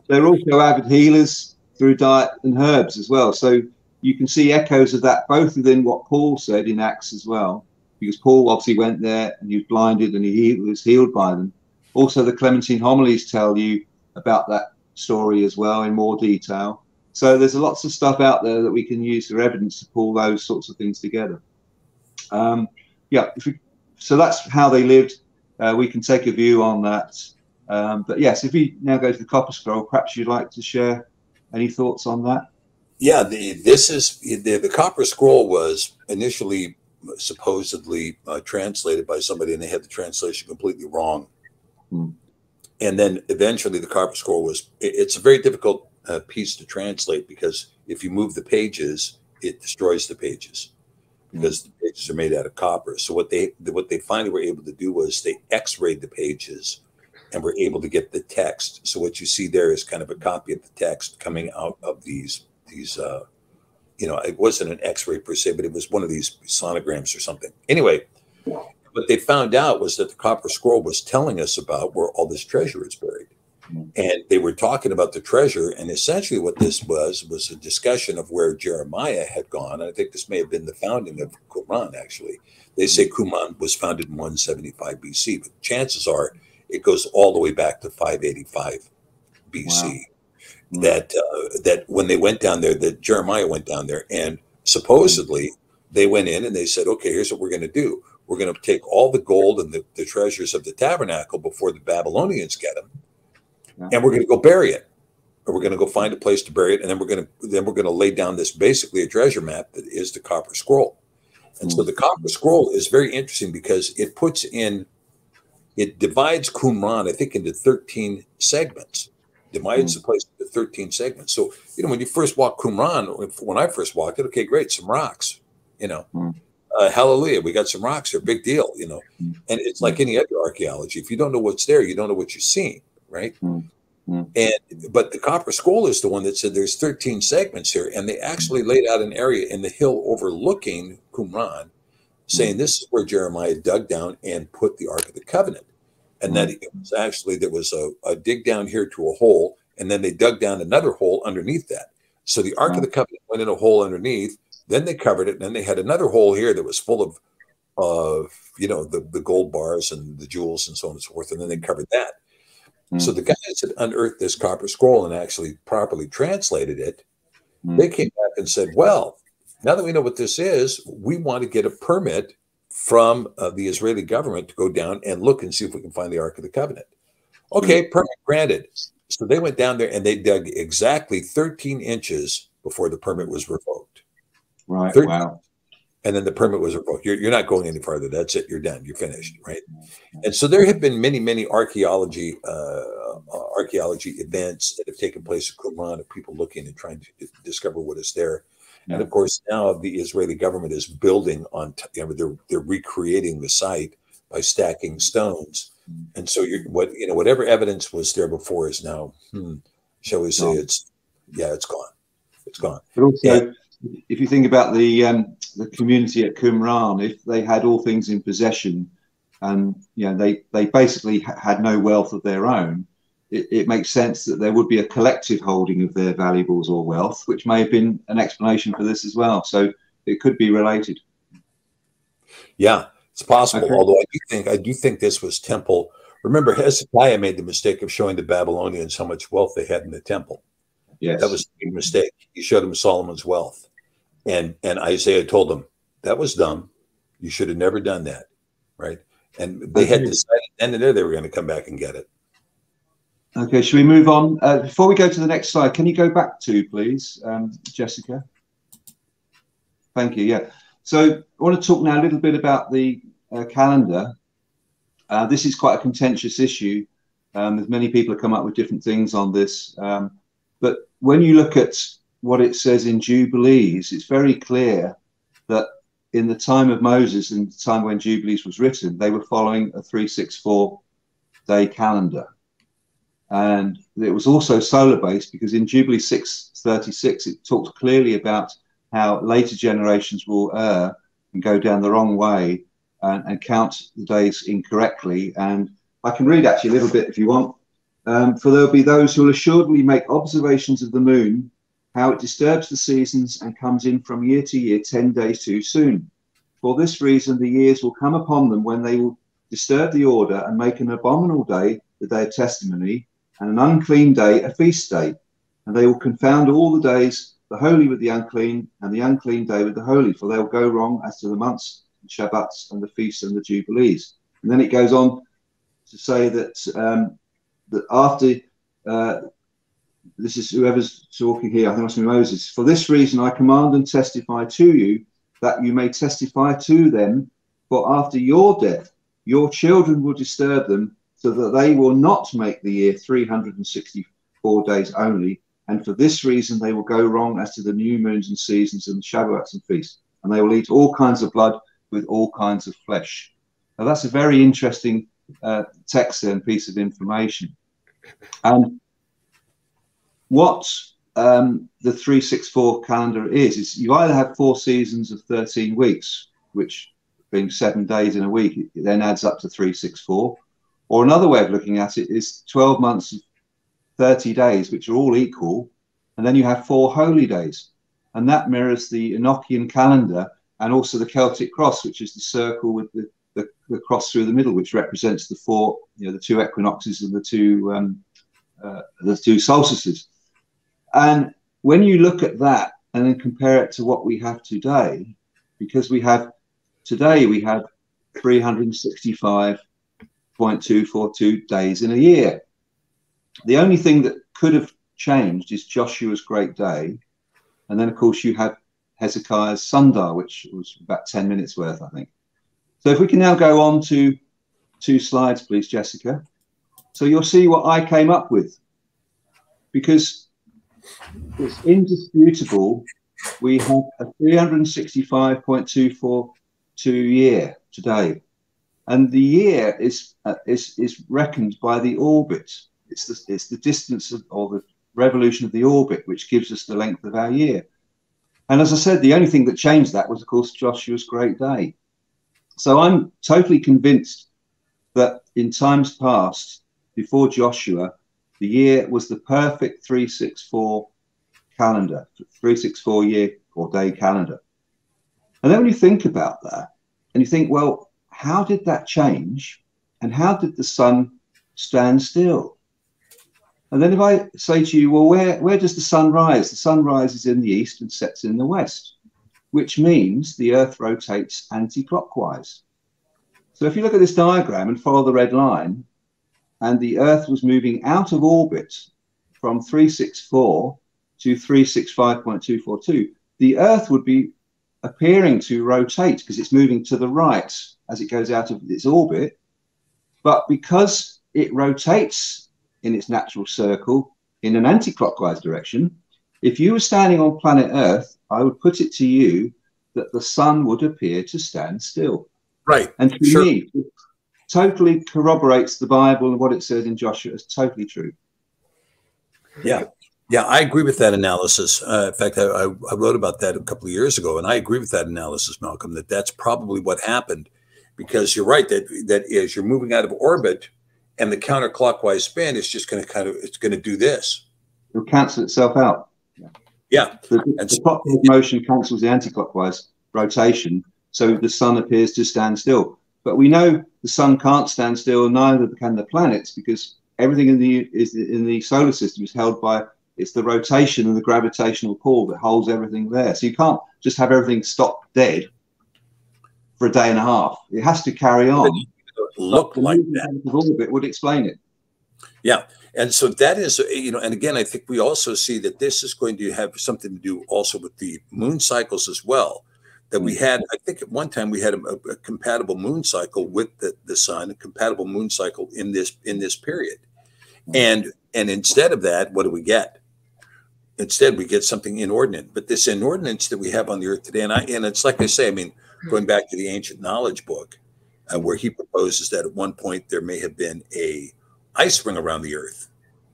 They're also avid healers through diet and herbs as well. So you can see echoes of that both within what Paul said in Acts as well, because Paul obviously went there and he was blinded and he was healed by them. Also, the Clementine homilies tell you about that story as well in more detail. So there's lots of stuff out there that we can use for evidence to pull those sorts of things together. So that's how they lived. We can take a view on that. But yes, if we now go to the Copper Scroll, perhaps you'd like to share any thoughts on that? Yeah, the Copper Scroll was initially supposedly translated by somebody, and they had the translation completely wrong. And then eventually the Copper Scroll it's a very difficult piece to translate, because if you move the pages, it destroys the pages, because the pages are made out of copper. So what they finally were able to do was they x-rayed the pages and were able to get the text. So what you see there is kind of a copy of the text coming out of these you know, it wasn't an x-ray per se, but it was one of these sonograms or something. Anyway, what they found out was that the Copper Scroll was telling us about where all this treasure is buried. And they were talking about the treasure, and essentially what this was a discussion of where Jeremiah had gone. And I think this may have been the founding of Qumran, actually. They say Qumran was founded in 175 BC, but chances are it goes all the way back to 585 BC. Wow. That when they went down there, that Jeremiah went down there, and supposedly they went in and they said, okay, here's what we're going to do. We're going to take all the gold and the treasures of the tabernacle before the Babylonians get them, and we're going to go bury it, or we're going to go find a place to bury it, and then we're going to lay down this, basically a treasure map that is the Copper Scroll. And so the Copper Scroll is very interesting because it divides Qumran, I think, into 13 segments. Divides the place into 13 segments. So, you know, when you first walk Qumran, when I first walked it, okay, great, some rocks, you know. hallelujah, we got some rocks here, big deal, you know. And it's like any other archaeology. If you don't know what's there, you don't know what you're seeing, right? But the Copper Scroll is the one that said there's 13 segments here, and they actually laid out an area in the hill overlooking Qumran, saying this is where Jeremiah dug down and put the Ark of the Covenant. And that it was actually, there was a dig down here to a hole, and then they dug down another hole underneath that. So the Ark of the Covenant went in a hole underneath, then they covered it, and then they had another hole here that was full of you know, the gold bars and the jewels and so on and so forth, and then they covered that. So the guys that unearthed this Copper Scroll and actually properly translated it, they came back and said, well, now that we know what this is, we want to get a permit from the Israeli government to go down and look and see if we can find the Ark of the Covenant. Okay, permit granted. So they went down there and they dug exactly 13 inches before the permit was revoked. Right, wow. And then the permit was revoked. You're not going any further. That's it. You're done. You're finished, right? And so there have been many archaeology events that have taken place at Qumran of people looking and trying to discover what is there. And of course, now the Israeli government is building on. They're recreating the site by stacking stones. And so whatever evidence was there before is now, shall we say, it's gone. It's gone. But also, if you think about the community at Qumran, if they had all things in possession, and they basically had no wealth of their own, it makes sense that there would be a collective holding of their valuables or wealth, which may have been an explanation for this as well. So it could be related. Yeah, it's possible. Okay. Although I do think this was temple. Remember, Hezekiah made the mistake of showing the Babylonians how much wealth they had in the temple. Yes, that was a big mistake. He showed them Solomon's wealth, and Isaiah told them that was dumb. You should have never done that, right? And they had decided then and there they were going to come back and get it. Okay, should we move on? Before we go to the next slide, can you go back to, please, Jessica? Thank you. Yeah. So I want to talk now a little bit about the calendar. This is quite a contentious issue. There's many people have come up with different things on this. But when you look at what it says in Jubilees, it's very clear that in the time of Moses and the time when Jubilees was written, they were following a 364-day calendar. And it was also solar-based, because in Jubilee 6:36, it talks clearly about how later generations will err and go down the wrong way and count the days incorrectly. And I can read actually a little bit if you want. For there will be those who will assuredly make observations of the moon, how it disturbs the seasons and comes in from year to year 10 days too soon. For this reason, the years will come upon them when they will disturb the order and make an abominable day the day of testimony, and an unclean day a feast day. And they will confound all the days, the holy with the unclean, and the unclean day with the holy, for they will go wrong as to the months and Shabbats and the feasts and the Jubilees. And then it goes on to say that that after this is whoever's talking here, I think it must be Moses. For this reason I command and testify to you, that you may testify to them, for after your death your children will disturb them, so that they will not make the year 364 days only. And for this reason they will go wrong as to the new moons and seasons and Shabbats and feasts, and they will eat all kinds of blood with all kinds of flesh. Now that's a very interesting text and piece of information. And what the 364 calendar is you either have 4 seasons of 13 weeks, which being 7 days in a week, it then adds up to 364. Or another way of looking at it is 12 months of 30 days, which are all equal. And then you have 4 holy days. And that mirrors the Enochian calendar and also the Celtic cross, which is the circle with the cross through the middle, which represents the 4, the 2 equinoxes and the 2 solstices. And when you look at that and then compare it to what we have today, because today we have 365.242 days in a year. The only thing that could have changed is Joshua's great day. And then, of course, you have Hezekiah's sundial, which was about 10 minutes worth, I think. So if we can now go on to 2 slides, please, Jessica. So you'll see what I came up with. Because it's indisputable, we have a 365.242 to year today. And the year is reckoned by the orbit. It's the distance or the revolution of the orbit, which gives us the length of our year. And as I said, the only thing that changed that was, of course, Joshua's great day. So I'm totally convinced that in times past, before Joshua, the year was the perfect 364 calendar, 364 year or day calendar. And then when you think about that, and you think, well, how did that change? And how did the sun stand still? And then if I say to you, well, where does the sun rise? The sun rises in the east and sets in the west, which means the earth rotates anti-clockwise. So if you look at this diagram and follow the red line, and the earth was moving out of orbit from 364 to 365.242, the earth would be appearing to rotate because it's moving to the right as it goes out of its orbit. But because it rotates in its natural circle in an anti-clockwise direction, if you were standing on planet Earth, I would put it to you that the sun would appear to stand still. Right. And to me, it totally corroborates the Bible and what it says in Joshua as totally true. Yeah. Yeah, I agree with that analysis. In fact, I wrote about that a couple of years ago, and I agree with that analysis, Malcolm, that that's probably what happened, because you're right that as you're moving out of orbit and the counterclockwise spin is just going to it's going to do this. It'll cancel itself out. Yeah. The clockwise motion cancels the anti-clockwise rotation, so the sun appears to stand still. But we know the sun can't stand still, neither can the planets, because everything in the solar system is held by, it's the rotation and the gravitational pull that holds everything there. So you can't just have everything stop dead for a day and a half. It has to carry on. Look like that. The orbit would explain it. Yeah. And so that is, and again, I think we also see that this is going to have something to do also with the moon cycles as well. That we had, I think at one time we had a compatible moon cycle with the sun, a compatible moon cycle in this period. And instead of that, what do we get? Instead, we get something inordinate. But this inordinance that we have on the earth today, and it's like I say, I mean, going back to the ancient knowledge book, where he proposes that at one point there may have been a ice ring around the earth,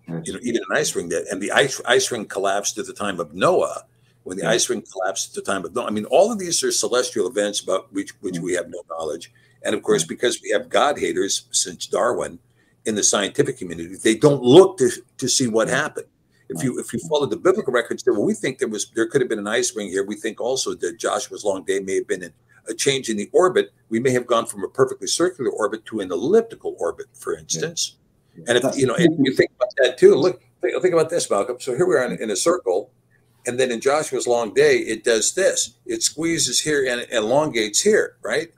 even an ice ring and the ice ring collapsed at the time of Noah. When the ice ring collapsed at the time of Noah, I mean, all of these are celestial events about which we have no knowledge. And of course, because we have God haters since Darwin in the scientific community, they don't look to see what happened. If you follow the biblical records, well, we think there could have been an ice ring here. We think also that Joshua's long day may have been a change in the orbit. We may have gone from a perfectly circular orbit to an elliptical orbit, for instance. And if and you think about that too, think about this, Malcolm. So here we are in a circle. And then in Joshua's long day, it does this. It squeezes here and it elongates here, right?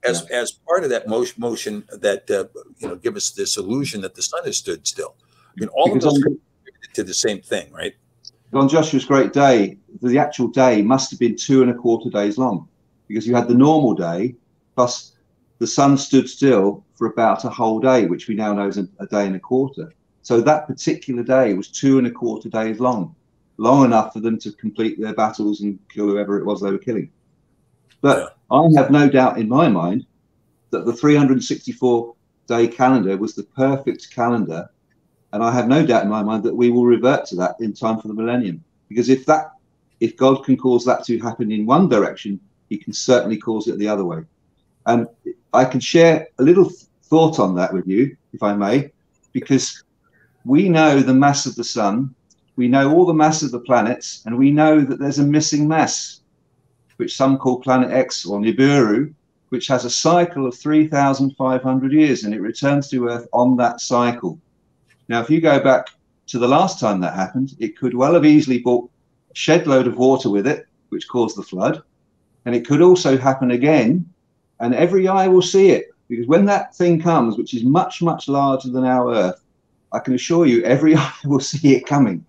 As part of that motion that, give us this illusion that the sun has stood still. I mean, all of those contributed to the same thing, right? On Joshua's great day, the actual day must have been 2¼ days long, because you had the normal day, plus the sun stood still for about a whole day, which we now know is a day and a quarter. So that particular day was 2¼ days long enough for them to complete their battles and kill whoever it was they were killing. But I have no doubt in my mind that the 364-day calendar was the perfect calendar, and I have no doubt in my mind that we will revert to that in time for the millennium. Because if God can cause that to happen in one direction, he can certainly cause it the other way. And I can share a little thought on that with you, if I may, because we know the mass of the sun, we know all the mass of the planets, and we know that there's a missing mass, which some call Planet X or Nibiru, which has a cycle of 3,500 years, and it returns to Earth on that cycle. Now, if you go back to the last time that happened, it could well have easily brought a shed load of water with it, which caused the flood. And it could also happen again, and every eye will see it, because when that thing comes, which is much, much larger than our Earth, I can assure you every eye will see it coming.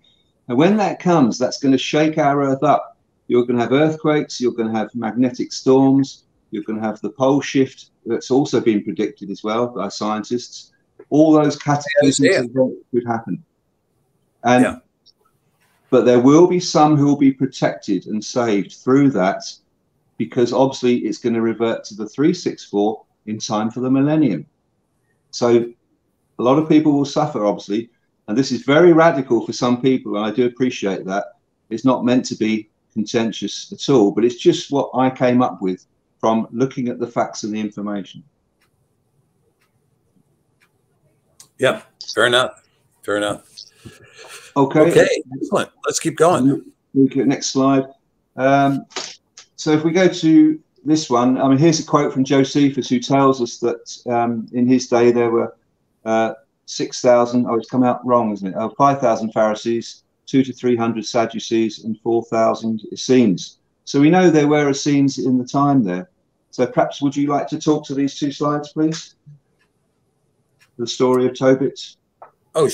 And when that comes, that's going to shake our Earth up. You're going to have earthquakes, you're going to have magnetic storms, you're going to have the pole shift that's also been predicted as well by scientists. All those cataclysms could happen. But there will be some who will be protected and saved through that, because obviously it's going to revert to the 364 in time for the millennium. So a lot of people will suffer, obviously, and this is very radical for some people, and I do appreciate that. It's not meant to be contentious at all, but it's just what I came up with from looking at the facts and the information. Yeah, fair enough. Fair enough. Okay. Okay, excellent. Let's keep going. Next slide. So if we go to this one, I mean, here's a quote from Josephus, who tells us that in his day there were 6,000, oh, it's come out wrong, isn't it? 5,000 Pharisees, 200 to 300 Sadducees, and 4,000 Essenes. So we know there were Essenes in the time there. So perhaps would you like to talk to these two slides, please? The story of Tobit. Oh,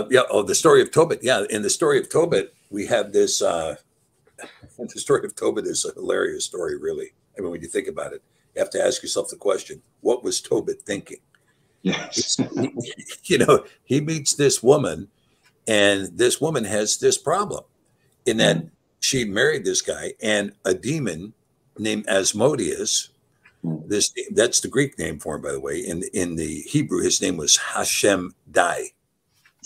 yeah. Oh, the story of Tobit. Yeah. In the story of Tobit, we have this. The story of Tobit is a hilarious story, really. I mean, when you think about it, you have to ask yourself the question: what was Tobit thinking? Yes. You know, he meets this woman, and this woman has this problem in that she married this guy, and a demon named Asmodeus. That's the Greek name for him, by the way. In the Hebrew, his name was Hashem Dai.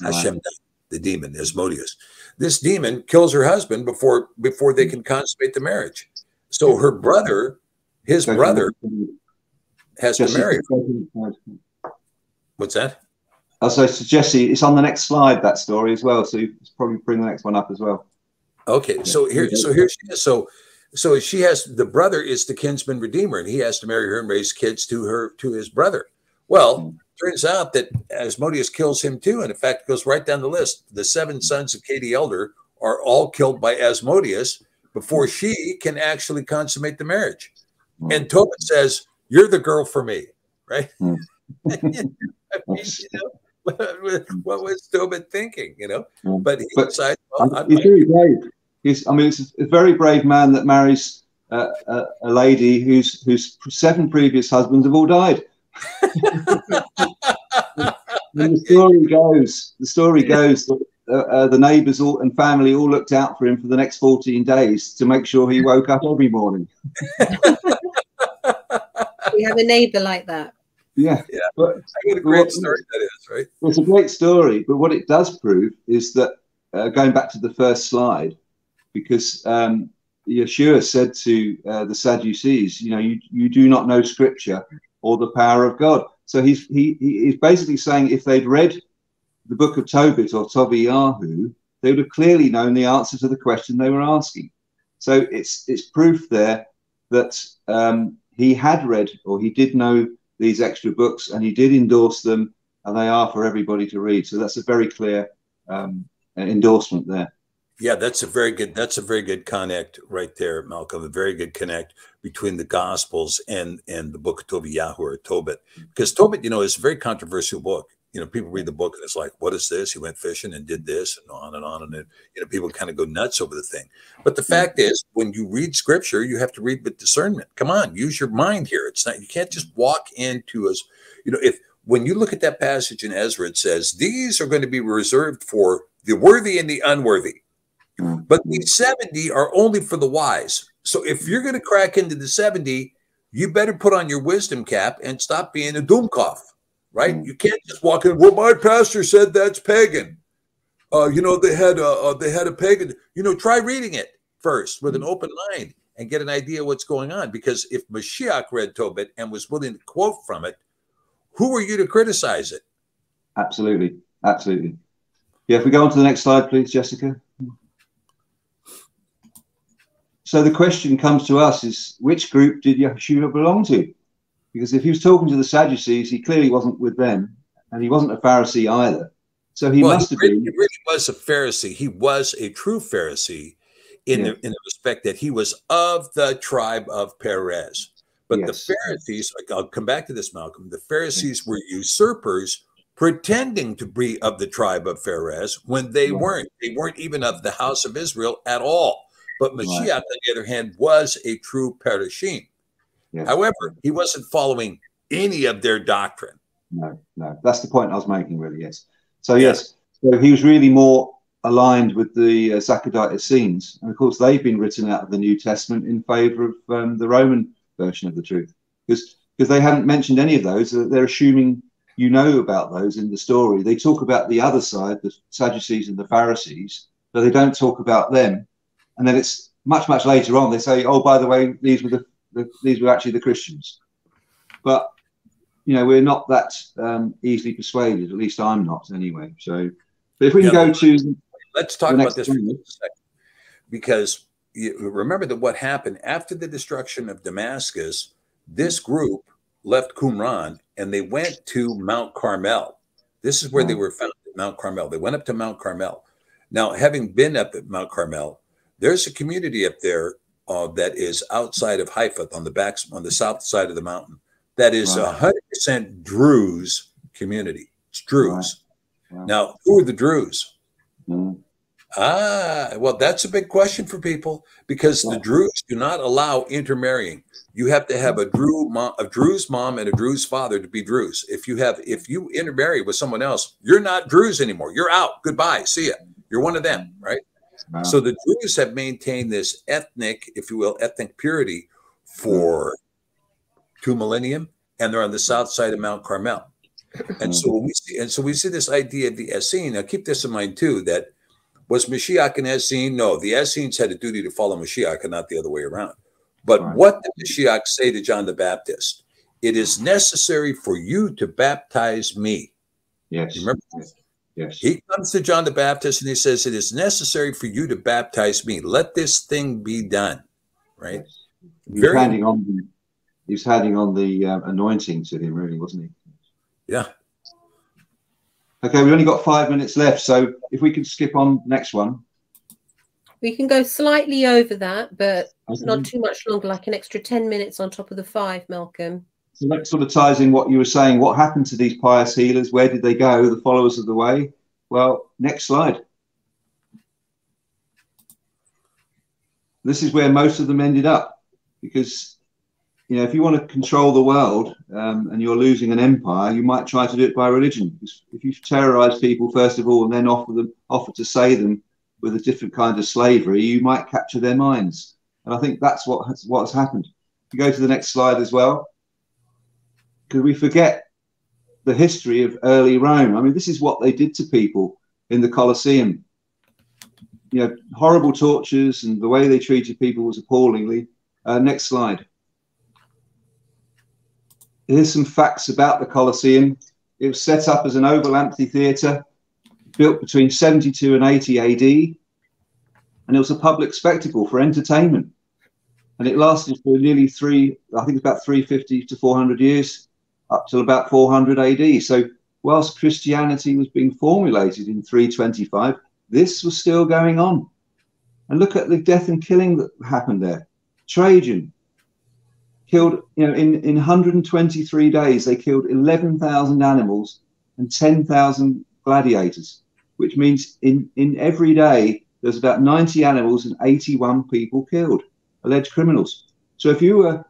Hashem Dai, the demon, Asmodeus. This demon kills her husband before they can consummate the marriage. So her brother, his brother, has to marry her. What's that? So Jesse, it's on the next slide, that story as well. So you probably bring the next one up as well. Okay, so here she is. So she has, the brother is the kinsman redeemer, and he has to marry her and raise kids to his brother. Well, turns out that Asmodeus kills him too, and in fact, it goes right down the list. The 7 sons of Katie Elder are all killed by Asmodeus before she can actually consummate the marriage. And Tobit says, "You're the girl for me," right? I mean, what was Tobit thinking? But he decides, well, he's very brave. It's a very brave man that marries a lady whose 7 previous husbands have all died. And the story goes that the neighbours and family all looked out for him for the next 14 days to make sure he woke up every morning. We have a neighbour like that. Yeah. But what a great story that is, right? It's a great story, but what it does prove is that, going back to the first slide, because Yeshua said to the Sadducees, you do not know Scripture or the power of God. So he's basically saying if they'd read the book of Tobit or Tobiyahu, they would have clearly known the answer to the question they were asking. So it's proof there that he had read, or he did know these extra books, and he did endorse them, and they are for everybody to read. So that's a very clear endorsement there. Yeah, that's a very good connect right there, Malcolm. A very good connect between the Gospels and the book of Tobiyahu or Tobit, because Tobit, is a very controversial book. People read the book and it's like, what is this? He went fishing and did this, and on and on, and then people kind of go nuts over the thing. But the fact is, when you read Scripture, you have to read with discernment. Come on, use your mind here. It's not, you can't just walk into us. When you look at that passage in Ezra, it says these are going to be reserved for the worthy and the unworthy. But these 70 are only for the wise. So if you're going to crack into the 70, you better put on your wisdom cap and stop being a doomkoff, right? You can't just walk in. Well, my pastor said that's pagan. They had a pagan. Try reading it first with an open mind and get an idea what's going on. Because if Mashiach read Tobit and was willing to quote from it, who are you to criticize it? Absolutely, absolutely. Yeah. If we go on to the next slide, please, Jessica. So the question comes to us is, which group did Yeshua belong to? Because if he was talking to the Sadducees, he clearly wasn't with them, and he wasn't a Pharisee either. So he must have been. He really was a Pharisee. He was a true Pharisee in the respect that he was of the tribe of Perez. But the Pharisees, I'll come back to this, Malcolm, the Pharisees were usurpers pretending to be of the tribe of Perez when they weren't. They weren't even of the house of Israel at all. But Mashiach, on the other hand, was a true Parashim. Yes. However, he wasn't following any of their doctrine. No. That's the point I was making, really, yes. So, yes, so he was really more aligned with the Zadokite Essenes, and of course they've been written out of the New Testament in favour of the Roman version of the truth, because they haven't mentioned any of those. They're assuming you know about those in the story. They talk about the other side, the Sadducees and the Pharisees, but they don't talk about them. And then it's much later on they say, oh, by the way, these were actually the Christians. But you know, we're not that easily persuaded. At least I'm not, anyway. So, but if we can go to, let's talk about this for a second, because you remember that what happened after the destruction of Damascus, this group left Qumran and they went to Mount Carmel. This is where they were found, at Mount Carmel. They went up to Mount Carmel. Now, having been up at Mount Carmel, there's a community up there that is outside of Haifa on the south side of the mountain. That is 100% Druze community. It's Druze. Right. Now, who are the Druze? Mm. Well, that's a big question for people, because the Druze do not allow intermarrying. You have to have a Druze mom and a Druze father to be Druze. If you intermarry with someone else, you're not Druze anymore. You're out. Goodbye. See ya. You're one of them, right? Wow. So the Druze have maintained this ethnic, if you will, ethnic purity for 2 millennia, and they're on the south side of Mount Carmel. And so we see this idea of the Essene. Now keep this in mind too, that was Mashiach an Essene? No, the Essenes had a duty to follow Mashiach and not the other way around. But what did Mashiach say to John the Baptist? It is necessary for you to baptize me. Yes. You remember? Yes. He comes to John the Baptist and he says, it is necessary for you to baptize me. Let this thing be done. Right? Yes. He's handing on the anointing to him, really, wasn't he? Yeah. Okay, we've only got 5 minutes left, so if we can skip on next one. We can go slightly over that, but not too much longer, like an extra 10 minutes on top of the 5, Malcolm. So that sort of ties in what you were saying. What happened to these pious healers? Where did they go, the followers of the way? Well, next slide. This is where most of them ended up, because you know, if you want to control the world and you're losing an empire, you might try to do it by religion. If you terrorize people first of all and then offer to slay them with a different kind of slavery, you might capture their minds. And I think that's what has happened. If you go to the next slide as well, because we forget the history of early Rome. I mean, this is what they did to people in the Colosseum. You know, horrible tortures, and the way they treated people was appallingly. Next slide. Here's some facts about the Colosseum. It was set up as an oval amphitheatre, built between 72 and 80 AD, and it was a public spectacle for entertainment. And it lasted for nearly about 350 to 400 years, up till about 400 AD. So whilst Christianity was being formulated in 325, this was still going on. And look at the death and killing that happened there. Trajan killed, you know, in 123 days, they killed 11,000 animals and 10,000 gladiators, which means in every day, there's about 90 animals and 81 people killed, alleged criminals. So if you were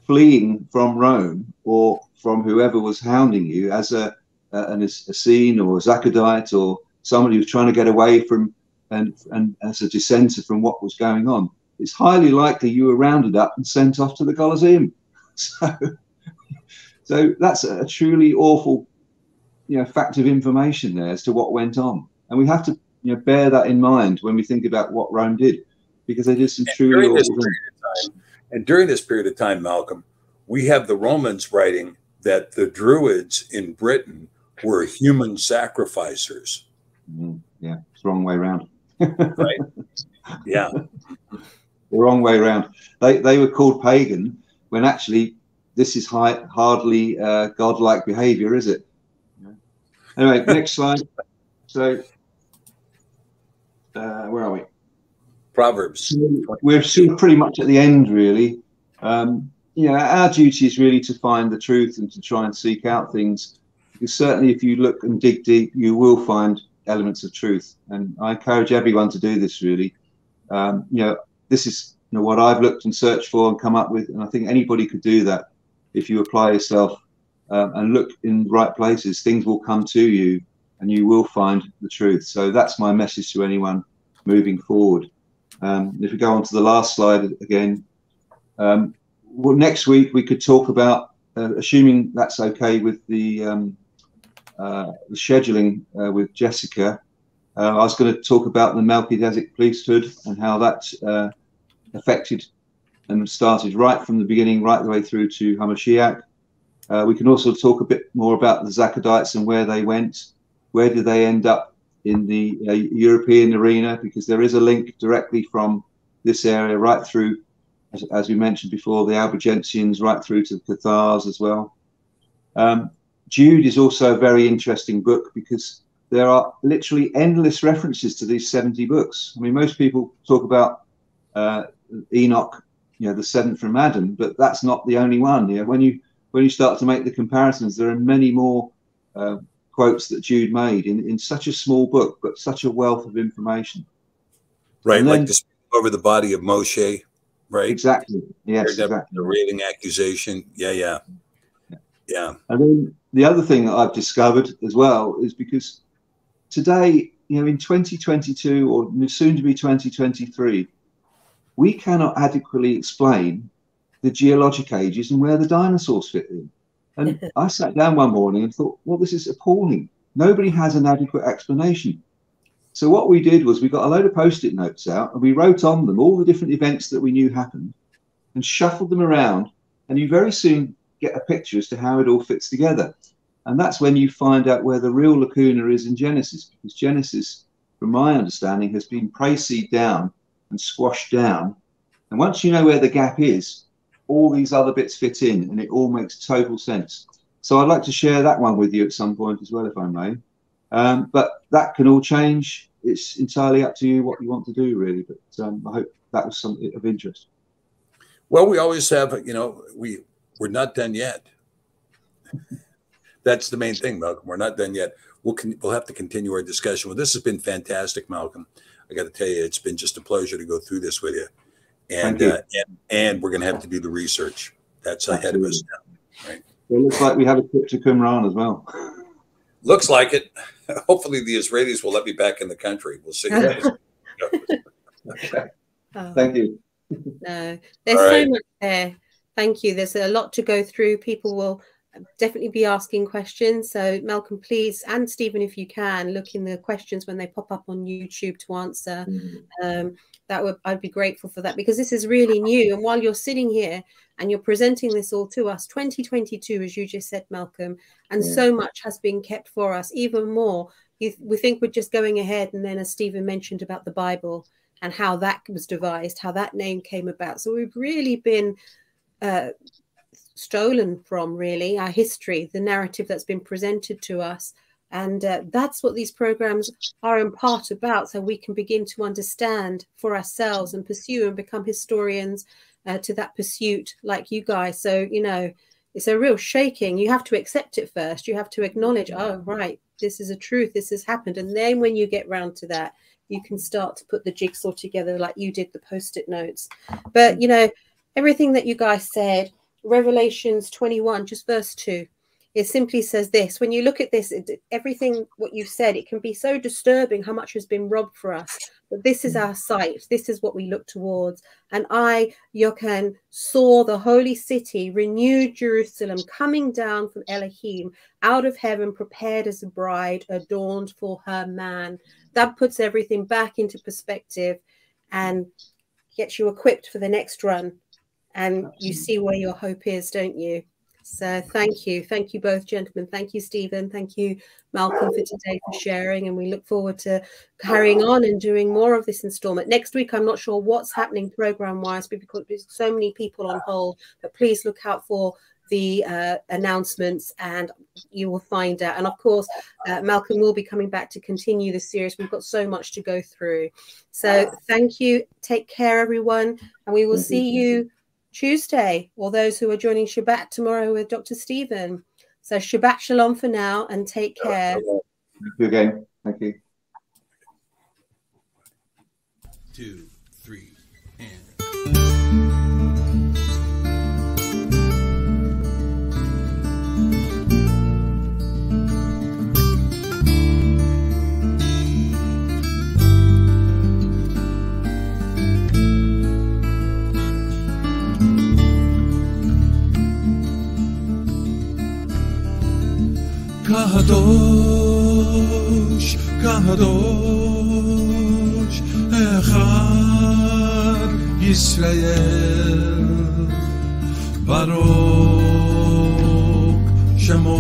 fleeing from Rome or from whoever was hounding you as an Essene or a Zadokite or somebody who's trying to get away from and as a dissenter from what was going on, it's highly likely you were rounded up and sent off to the Colosseum. So that's a truly awful, you know, fact of information there as to what went on, and we have to, you know, bear that in mind when we think about what Rome did, because they did some truly awful things. And during this period of time, Malcolm, we have the Romans writing that the Druids in Britain were human sacrificers. Yeah, it's the wrong way around. Right? Yeah. The wrong way around. They were called pagan when actually this is hardly godlike behavior, is it? Anyway, next slide. So where are we? Proverbs. We're still pretty much at the end, really. You know, our duty is really to find the truth and to try and seek out things, because certainly if you look and dig deep, you will find elements of truth. And I encourage everyone to do this, really. You know, this is, you know, what I've looked and searched for and come up with, and I think anybody could do that if you apply yourself and look in the right places. Things will come to you and you will find the truth. So that's my message to anyone moving forward. If we go on to the last slide again, well, next week we could talk about, assuming that's okay with the scheduling with Jessica, I was going to talk about the Melchizedek priesthood and how that affected and started right from the beginning, right the way through to Hamashiach. We can also talk a bit more about the Zadokites and where they went. Where did they end up in the European arena? Because there is a link directly from this area right through, as we mentioned before, the Albigensians, right through to the Cathars as well. Jude is also a very interesting book because there are literally endless references to these 70 books. I mean, most people talk about Enoch, the seventh from Adam, but that's not the only one. When you start to make the comparisons, there are many more quotes that Jude made in such a small book, but such a wealth of information. Right, then, like to speak over the body of Moshe, right? Exactly. Yes, exactly. The railing accusation. Yeah. And then the other thing that I've discovered as well is because today, in 2022 or soon to be 2023, we cannot adequately explain the geologic ages and where the dinosaurs fit in. And I sat down one morning and thought, well, this is appalling. Nobody has an adequate explanation. So what we did was we got a load of Post-it notes out and we wrote on them all the different events that we knew happened and shuffled them around. And you very soon get a picture as to how it all fits together. And that's when you find out where the real lacuna is in Genesis, because Genesis, from my understanding, has been praseed down and squashed down. And once you know where the gap is, all these other bits fit in and it all makes total sense. So I'd like to share that one with you at some point as well, if I may. But that can all change. It's entirely up to you what you want to do, really. But I hope that was something of interest. Well, we always have, we're not done yet. That's the main thing, Malcolm. We're not done yet. We'll have to continue our discussion. Well, this has been fantastic, Malcolm. I got to tell you, it's been just a pleasure to go through this with you. And we're going to have to do the research. That's ahead of us now, right? It looks like we have a trip to Qumran as well. Looks like it. Hopefully the Israelis will let me back in the country. We'll see. Okay. Thank you. No, there's so much there. Thank you. There's a lot to go through. People will definitely be asking questions. So Malcolm, please, and Stephen, if you can, look in the questions when they pop up on YouTube to answer. I'd be grateful for that, because this is really new. And while you're sitting here and you're presenting this all to us, 2022, as you just said, Malcolm, and so much has been kept for us, even more. We think we're just going ahead. And then, as Stephen mentioned about the Bible and how that was devised, how that name came about. So we've really been stolen from, really, our history, the narrative that's been presented to us. And that's what these programs are in part about, so we can begin to understand for ourselves and pursue and become historians to that pursuit, like you guys. So, it's a real shaking. You have to accept it first. You have to acknowledge, oh, right, this is a truth. This has happened. And then when you get round to that, you can start to put the jigsaw together like you did the Post-it notes. But, everything that you guys said, Revelations 21, just verse 2. It simply says this: when you look at this, everything what you've said, it can be so disturbing how much has been robbed for us. But this is our sight. This is what we look towards. And I, Yochanan, saw the holy city, renewed Jerusalem, coming down from Elohim, out of heaven, prepared as a bride, adorned for her man. That puts everything back into perspective and gets you equipped for the next run. And you see where your hope is, don't you? So thank you. Thank you both, gentlemen. Thank you, Stephen. Thank you, Malcolm, for today, for sharing. And we look forward to carrying on and doing more of this installment. Next week, I'm not sure what's happening program-wise, because there's so many people on hold. But please look out for the announcements and you will find out. And of course, Malcolm will be coming back to continue the series. We've got so much to go through. So thank you. Take care, everyone. And we will see you Tuesday, or those who are joining Shabbat tomorrow with Dr. Stephen. So Shabbat Shalom for now, and take care. Thank you again. Thank you. 2, 3, and... Kadosh, Kadosh, Echad Yisrael, Baruch Shemo